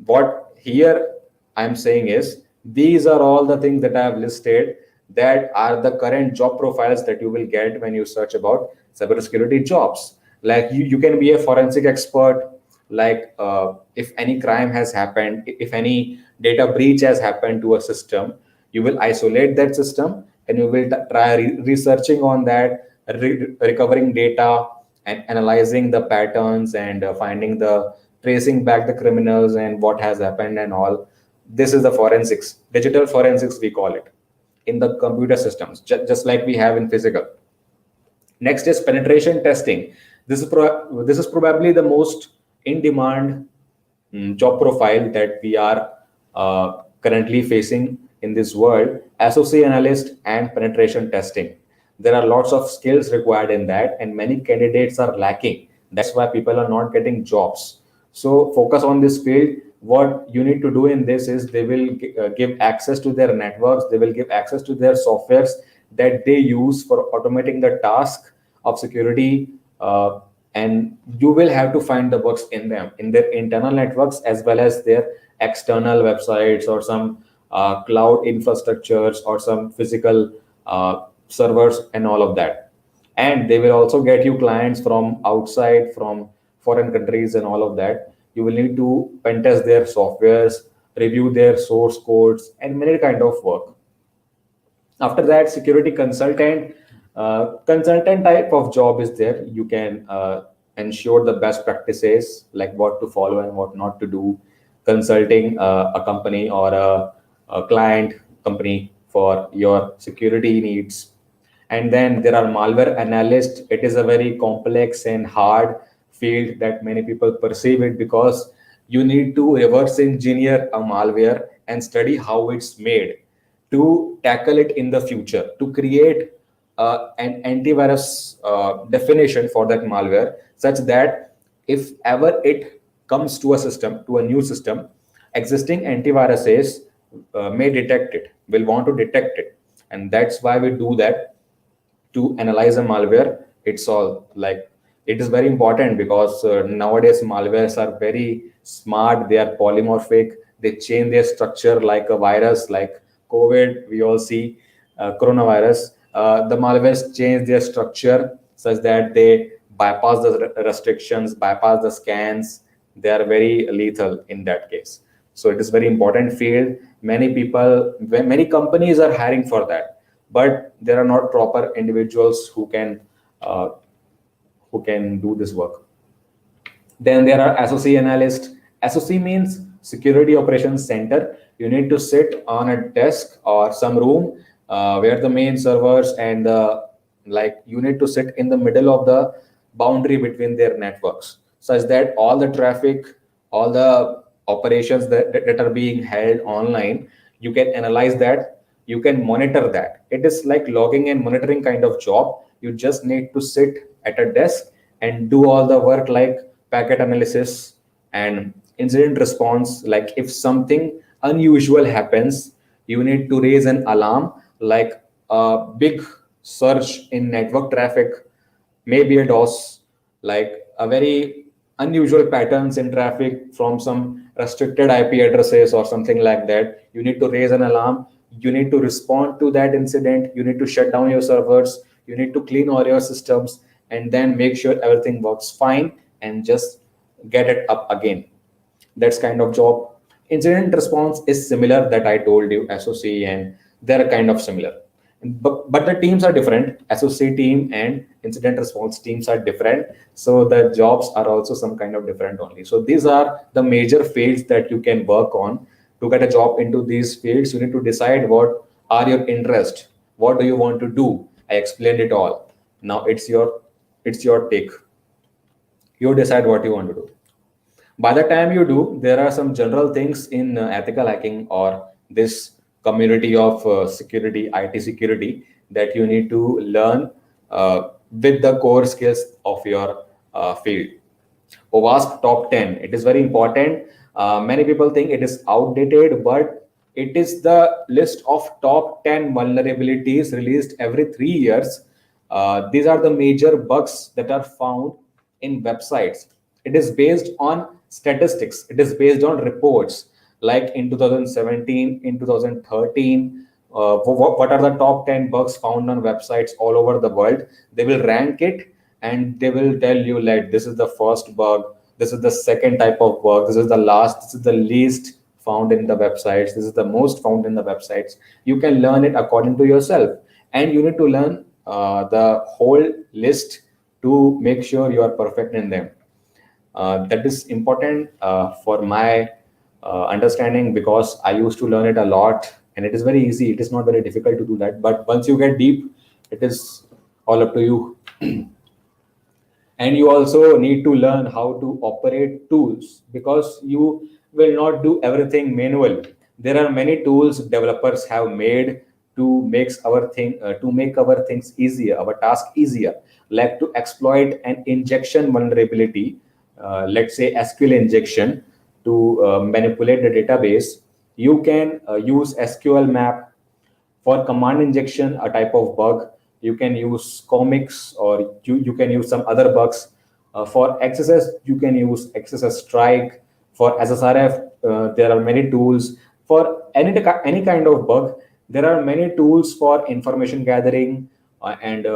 What here I'm saying is, these are all the things that I have listed that are the current job profiles that you will get when you search about cybersecurity jobs. Like you can be a forensic expert. Like if any crime has happened, if any data breach has happened to a system, you will isolate that system, and you will try researching on that, recovering data and analyzing the patterns, and finding the tracing back the criminals and what has happened and all. This is the forensics, digital forensics we call it, in the computer systems, just like we have in physical. Next is penetration testing. This is probably the most in demand job profile that we are currently facing in this world. SOC analyst and penetration testing. There are lots of skills required in that, and many candidates are lacking. That's why people are not getting jobs. So focus on this field. What you need to do in this is they will give access to their networks, they will give access to their softwares that they use for automating the task of security, uh, and you will have to find the bugs in them, in their internal networks as well as their external websites, or some cloud infrastructures, or some physical servers and all of that. And they will also get you clients from outside, from foreign countries and all of that. You will need to pen test their softwares, review their source codes, and many kind of work. After that, security consultant, consultant type of job is there. You can ensure the best practices, like what to follow and what not to do, consulting a company or a client company for your security needs. And then there are malware analysts. It is a very complex and hard field that many people perceive it, because you need to reverse engineer a malware and study how it's made to tackle it in the future, to create an antivirus definition for that malware, such that if ever it comes to a system, to a new system, existing antiviruses may detect it, will want to detect it. And that's why we do that, to analyze a malware. It's all like, it is very important, because nowadays malwares are very smart, they are polymorphic, they change their structure like a virus, like COVID we all see, coronavirus. The malwares change their structure such that they bypass the restrictions, bypass the scans. They are very lethal in that case. So it is very important field. Many people, many companies are hiring for that, but there are not proper individuals uh, who can do this work. Then there are SOC analysts. SOC means Security Operations Center. You need to sit on a desk or some room where the main servers and the, like, you need to sit in the middle of the boundary between their networks, such that all the traffic, all the operations that are being held online, you can analyze that, you can monitor that. It is like logging and monitoring kind of job. You just need to sit at a desk and do all the work, like packet analysis and incident response. Like if something unusual happens, you need to raise an alarm, like a big surge in network traffic, maybe a DOS, like a very unusual patterns in traffic from some restricted IP addresses or something like that. You need to raise an alarm. You need to respond to that incident. You need to shut down your servers. You need to clean all your systems, and then make sure everything works fine, and just get it up again. That's kind of job. Incident response is similar, that I told you, SOC, and they're kind of similar. But the teams are different. SOC team and incident response teams are different. So the jobs are also some kind of different only. So these are the major fields that you can work on. To get a job into these fields, you need to decide what are your interests. What do you want to do? I explained it all. Now it's your take. You decide what you want to do. By the time you do, there are some general things in ethical hacking, or this community of security, IT security, that you need to learn with the core skills of your field. OWASP top 10. It is very important. Many people think it is outdated, but it is the list of top 10 vulnerabilities released every 3 years. These are the major bugs that are found in websites. It is based on statistics. It is based on reports. Like in 2017, in 2013, what are the top 10 bugs found on websites all over the world? They will rank it, and they will tell you, like, this is the first bug, this is the second type of bug, this is the last, this is the least found in the websites, this is the most found in the websites. You can learn it according to yourself, and you need to learn the whole list to make sure you are perfect in them. That is important for my understanding, because I used to learn it a lot, and it is very easy. It is not very difficult to do that. But once you get deep, it is all up to you. And you also need to learn how to operate tools, because you will not do everything manually. There are many tools developers have made to make our things easier, our task easier, like to exploit an injection vulnerability, let's say SQL injection. to manipulate the database. You can use SQL map for command injection, a type of bug. You can use comics, or you can use some other bugs. For XSS, you can use XSS strike. For SSRF, there are many tools. For any kind of bug, there are many tools for information gathering, and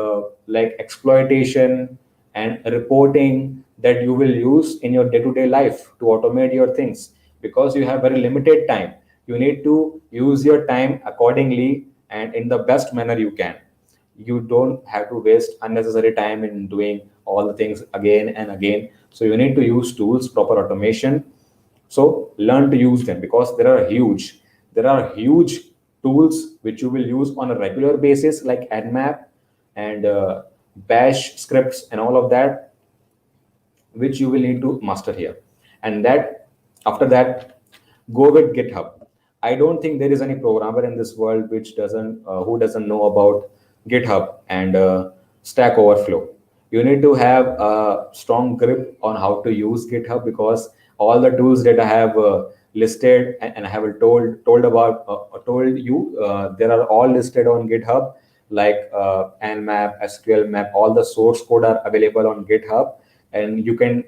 like exploitation and reporting that you will use in your day-to-day life to automate your things, because you have very limited time. You need to use your time accordingly and in the best manner you can. You don't have to waste unnecessary time in doing all the things again and again. So you need to use tools, proper automation. So learn to use them, because there are huge tools which you will use on a regular basis, like nmap and bash scripts and all of that, which you will need to master here. And that, after that, go with GitHub. I don't think there is any programmer in this world which doesn't who doesn't know about GitHub and Stack Overflow. You need to have a strong grip on how to use GitHub, because all the tools that I have listed and I have told you, they are all listed on GitHub, like Nmap, SQL map. All the source code are available on GitHub, and you can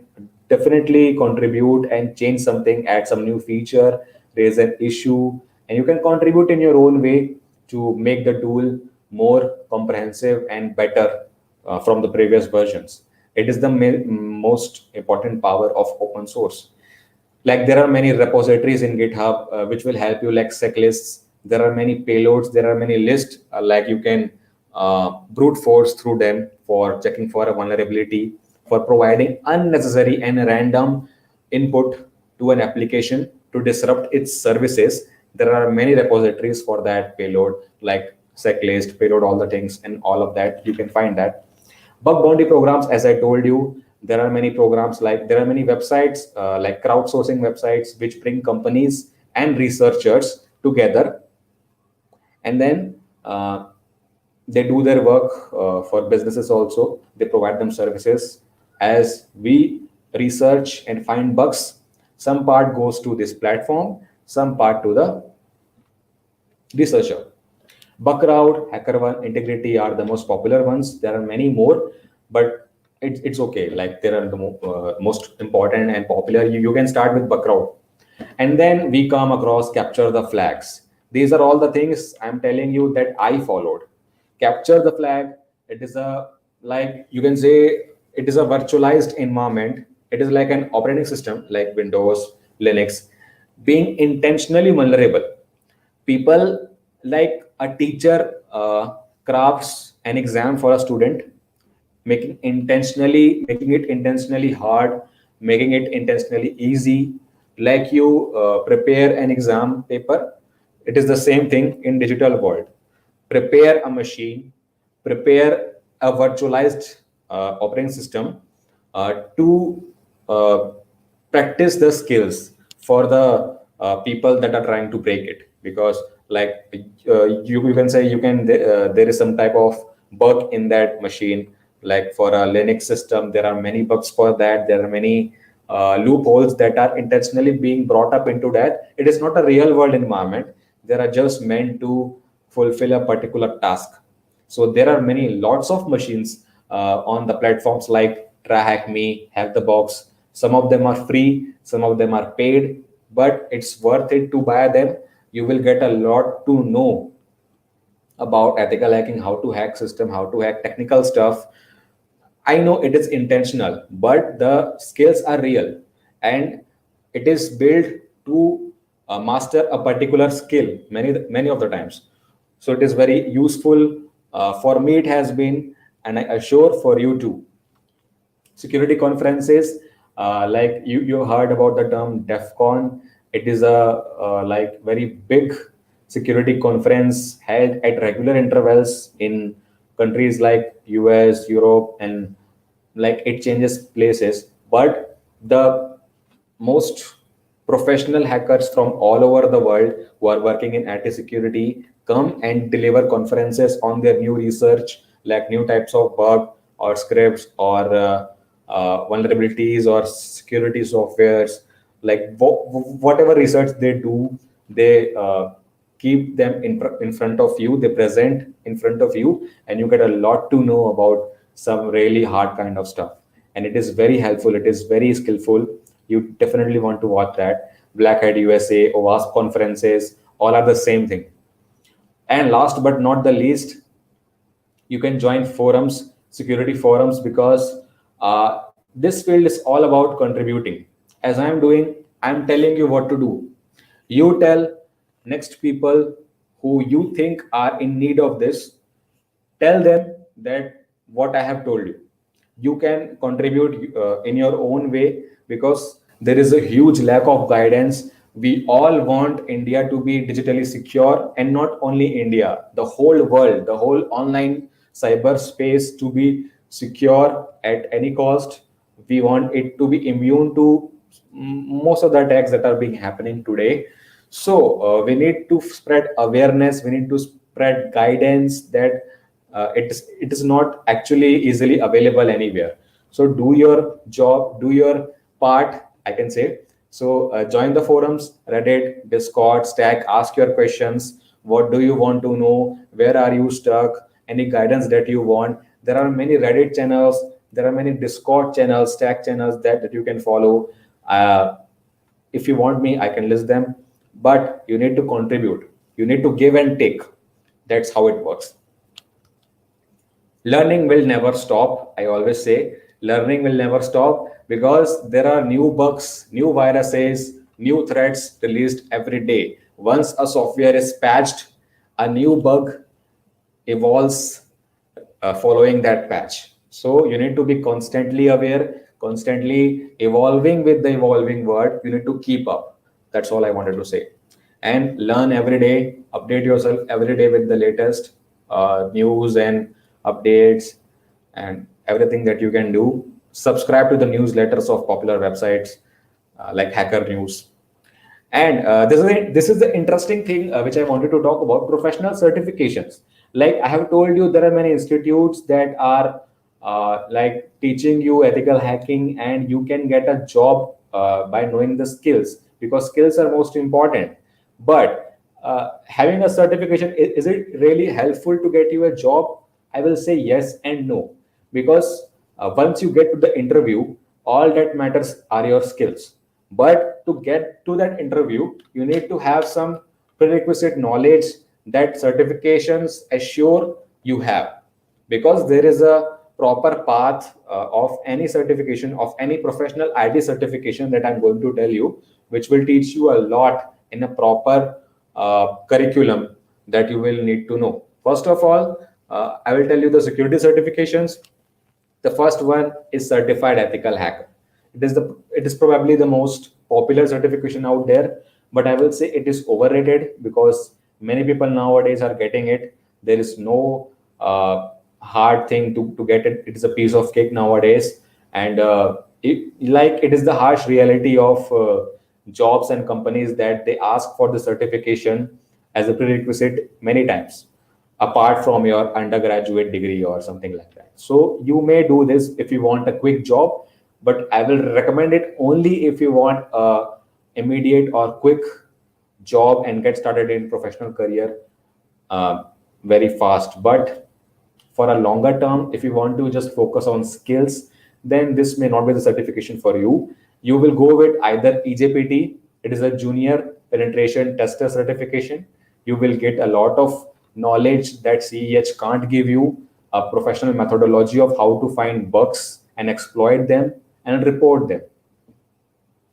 definitely contribute and change something, add some new feature, raise an issue, and you can contribute in your own way to make the tool more comprehensive and better from the previous versions. It is the most important power of open source. Like, there are many repositories in GitHub which will help you, like checklists. There are many payloads, there are many lists, like you can brute force through them for checking for a vulnerability, for providing unnecessary and random input to an application to disrupt its services. There are many repositories for that payload, like checklist, payload, all the things, and all of that. You can find that. Bug bounty programs, as I told you, there are many programs, like there are many websites, like crowdsourcing websites, which bring companies and researchers together, and then they do their work for businesses also. They provide them services. As we research and find bugs, some part goes to this platform, some part to the researcher. Bugcrowd, HackerOne, Integrity are the most popular ones. There are many more, but it's okay. Like, there are the most important and popular. You can start with Bugcrowd, and then we come across Capture the Flags. These are all the things I'm telling you that I followed. Capture the Flag. It is a, like you can say, it is a virtualized environment. It is like an operating system, like Windows, Linux, being intentionally vulnerable. People, like a teacher crafts an exam for a student, making it intentionally hard, making it intentionally easy. Like you prepare an exam paper, it is the same thing in digital world. Prepare a machine, prepare a virtualized operating system to uh, practice the skills for the people that are trying to break it. Because, like, you can say, there is some type of bug in that machine. Like, for a Linux system, there are many bugs for that. There are many loopholes that are intentionally being brought up into that. It is not a real world environment. They are just meant to fulfill a particular task. So there are many lots of machines on the platforms like TryHackMe, Hack the Box. Some of them are free, some of them are paid, but it's worth it to buy them. You will get a lot to know about ethical hacking, how to hack system, how to hack technical stuff. I know it is intentional, but the skills are real, and it is built to master a particular skill many of the times. So it is very useful. For me, it has been, and I assure for you too. Security conferences, like you heard about the term DEFCON. It is a like very big security conference held at regular intervals in countries like US, Europe, and like it changes places. But the most professional hackers from all over the world who are working in IT security come and deliver conferences on their new research, like new types of bug or scripts or vulnerabilities or security softwares. like whatever research they do, they keep them in front of you, they present in front of you, and you get a lot to know about some really hard kind of stuff. And it is very helpful, it is very skillful. You definitely want to watch that. Black Hat USA, OWASP conferences, all are the same thing. And last but not the least, you can join forums, security forums, because this field is all about contributing. As I'm doing, I'm telling you what to do. You tell next people who you think are in need of this, tell them that what I have told you. You can contribute in your own way, because there is a huge lack of guidance. We all want India to be digitally secure, and not only India, the whole world, the whole online cyberspace to be secure at any cost. We want it to be immune to most of the attacks that are being happening today. So we need to spread awareness, we need to spread guidance that it is not actually easily available anywhere. So do your job, do your part, I can say. So join the forums, Reddit, Discord, Stack, ask your questions. What do you want to know? Where are you stuck? Any guidance that you want? There are many Reddit channels, there are many Discord channels, Stack channels that you can follow. If you want me, I can list them, but you need to contribute, you need to give and take. That's how it works. Learning will never stop. I always say learning will never stop, because there are new bugs, new viruses, new threats released every day. Once a software is patched, a new bug evolves following that patch. So you need to be constantly aware, constantly evolving with the evolving world. You need to keep up. That's all I wanted to say. And learn every day, update yourself every day with the latest news and updates and everything that you can do. Subscribe to the newsletters of popular websites like Hacker News. And this is the interesting thing which I wanted to talk about: professional certifications. Like I have told you, there are many institutes that are like teaching you ethical hacking, and you can get a job by knowing the skills, because skills are most important. But having a certification, is it really helpful to get you a job? I will say yes and no, because once you get to the interview, all that matters are your skills. But to get to that interview, you need to have some prerequisite knowledge that certifications assure you have, because there is a proper path of any certification, of any professional ID certification that I'm going to tell you, which will teach you a lot in a proper curriculum that you will need to know. First of all, I will tell you the security certifications. The first one is certified ethical hacker. It is probably the most popular certification out there, but I will say it is overrated, because many people nowadays are getting it. There is no hard thing to get it. It is a piece of cake nowadays, and it is the harsh reality of jobs and companies that they ask for the certification as a prerequisite many times, apart from your undergraduate degree or something like that. So you may do this if you want a quick job, but I will recommend it only if you want a immediate or quick job and get started in professional career uh, very fast. But for a longer term, if you want to just focus on skills, then this may not be the certification for you. You will go with either EJPT, it is a junior penetration tester certification. You will get a lot of knowledge that CEH can't give you, a professional methodology of how to find bugs and exploit them and report them.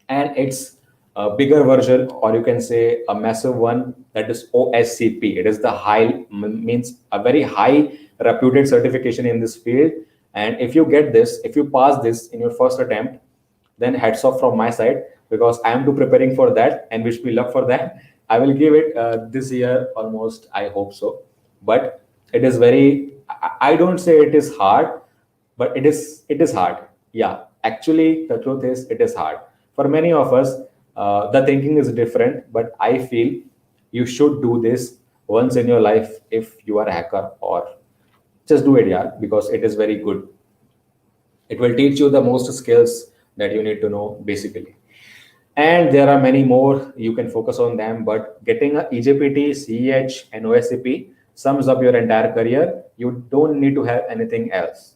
And it's a bigger version, or you can say a massive one, that is OSCP. It is the means a very high reputed certification in this field. And if you get this, if you pass this in your first attempt, then hats off from my side, because I am too preparing for that, and wish me luck for that. I will give it this year almost, I hope so. But it is very, I don't say it is hard, but it is hard. Yeah, actually the truth is it is hard for many of us. The thinking is different, but I feel you should do this once in your life if you are a hacker, or just do it, yeah, because it is very good. It will teach you the most skills that you need to know basically. And there are many more, you can focus on them, but getting a EJPT, CEH, and OSCP sums up your entire career. You don't need to have anything else.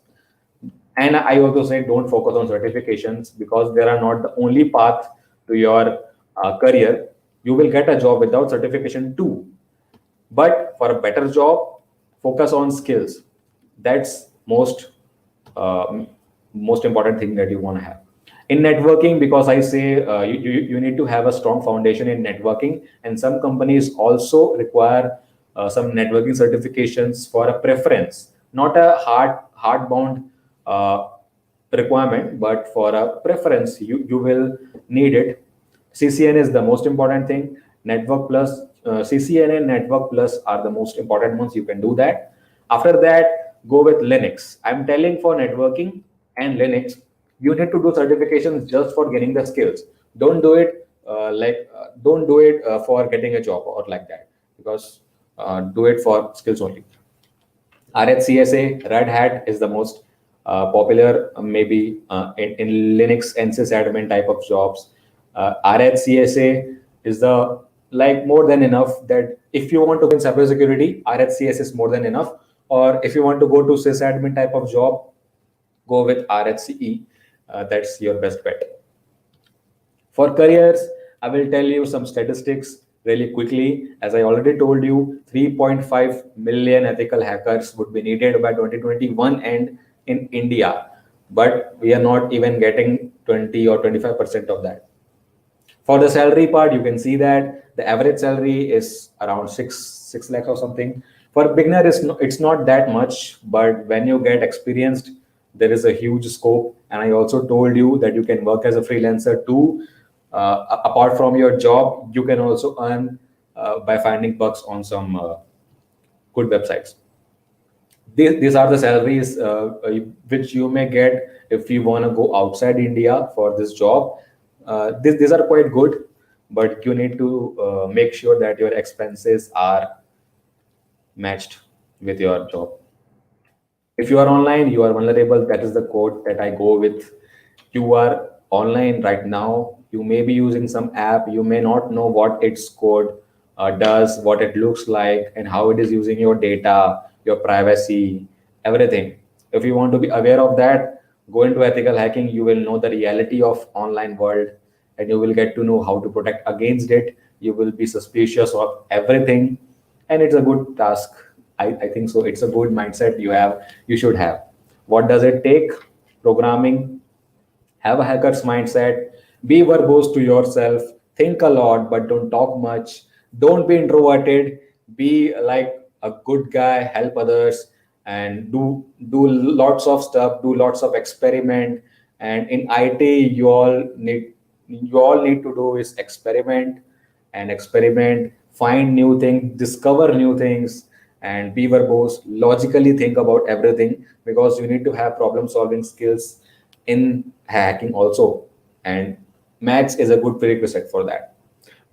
And I also say don't focus on certifications because they are not the only path to your career. You will get a job without certification too, but for a better job, focus on skills. That's uh, most important thing that you want to have in networking, because I say you need to have a strong foundation in networking, and some companies also require some networking certifications for a preference, not a hard bound uh, requirement, but for a preference you will need it. CCN is the most important thing. Network plus CCN and Network plus are the most important ones. You can do that. After that, go with Linux. I'm telling for networking and Linux, you need to do certifications just for getting the skills. Don't do it don't do it for getting a job or like that, because do it for skills only. RHCSA, Red Hat is the most popular, maybe in Linux and sysadmin type of jobs. RHCSA is the like more than enough that if you want to go in cybersecurity, RHCSA is more than enough. Or if you want to go to sysadmin type of job, go with RHCE. That's your best bet. For careers, I will tell you some statistics really quickly. As I already told you, 3.5 million ethical hackers would be needed by 2021 and in India. But we are not even getting 20 or 25% of that. For the salary part, you can see that the average salary is around six lakhs or something. For beginner, it's not that much, but when you get experienced, there is a huge scope. And I also told you that you can work as a freelancer too. Apart from your job, you can also earn by finding bugs on some good websites. These are the salaries which you may get if you want to go outside India for this job. These are quite good, but you need to make sure that your expenses are matched with your job. If you are online, you are vulnerable. That is the quote that I go with. You are online right now. You may be using some app. You may not know what its code does, what it looks like, and how it is using your data, your privacy, everything. If you want to be aware of that, go into ethical hacking. You will know the reality of online world, and you will get to know how to protect against it. You will be suspicious of everything, and it's a good task. I think so. It's a good mindset you should have. What does it take? Programming. Have a hacker's mindset. Be verbose to yourself. Think a lot, but don't talk much. Don't be introverted. Be like a good guy. Help others and do lots of stuff. Do lots of experiment. And in IT, you all need to do is experiment and experiment. Find new things. Discover new things. And be verbose. Logically think about everything, because you need to have problem solving skills in hacking also, and maths is a good prerequisite for that.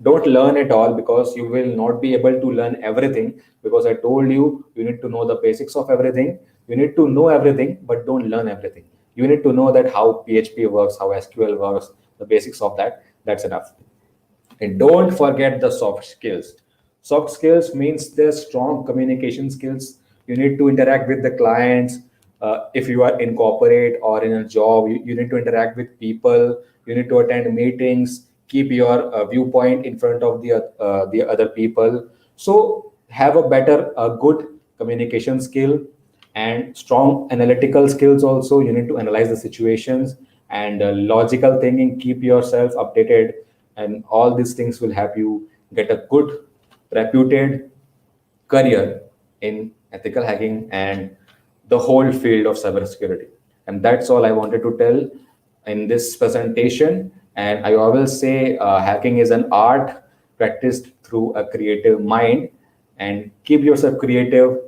Don't learn it all, because you will not be able to learn everything, because I told you you need to know the basics of everything. You need to know everything, but don't learn everything. You need to know that how PHP works, how SQL works, the basics of that. That's enough. And don't forget the soft skills. Soft skills means the strong communication skills. You need to interact with the clients. If you are in corporate or in a job, you need to interact with people. You need to attend meetings. Keep your viewpoint in front of the other people. So have a better, good communication skill and strong analytical skills. Also, you need to analyze the situations and logical thinking. Keep yourself updated, and all these things will help you get a good reputed career in ethical hacking and the whole field of cybersecurity. And that's all I wanted to tell in this presentation. And I always say hacking is an art practiced through a creative mind. And keep yourself creative,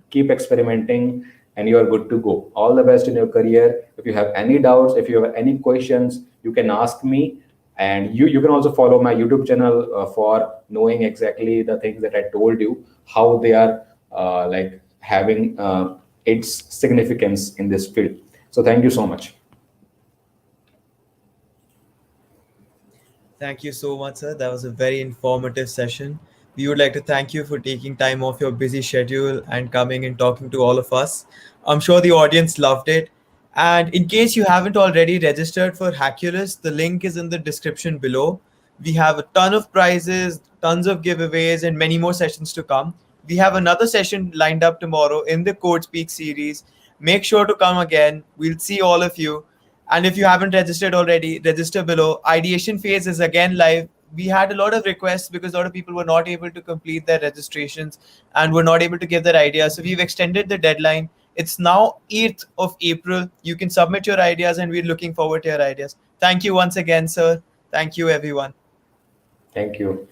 keep experimenting, and you are good to go. All the best in your career. If you have any doubts, if you have any questions, you can ask me. And you can also follow my YouTube channel for knowing exactly the things that I told you, how they are like having its significance in this field. So thank you so much. Thank you so much, sir. That was a very informative session. We would like to thank you for taking time off your busy schedule and coming and talking to all of us. I'm sure the audience loved it. And in case you haven't already registered for Hackulus, the link is in the description below. We have a ton of prizes, tons of giveaways, and many more sessions to come. We have another session lined up tomorrow in the Code Speak series. Make sure to come again. We'll see all of you. And if you haven't registered already, register below. Ideation phase is again live. We had a lot of requests because a lot of people were not able to complete their registrations and were not able to give their ideas. So we've extended the deadline. It's now 8th of April. You can submit your ideas and we're looking forward to your ideas. Thank you once again, sir. Thank you, everyone. Thank you.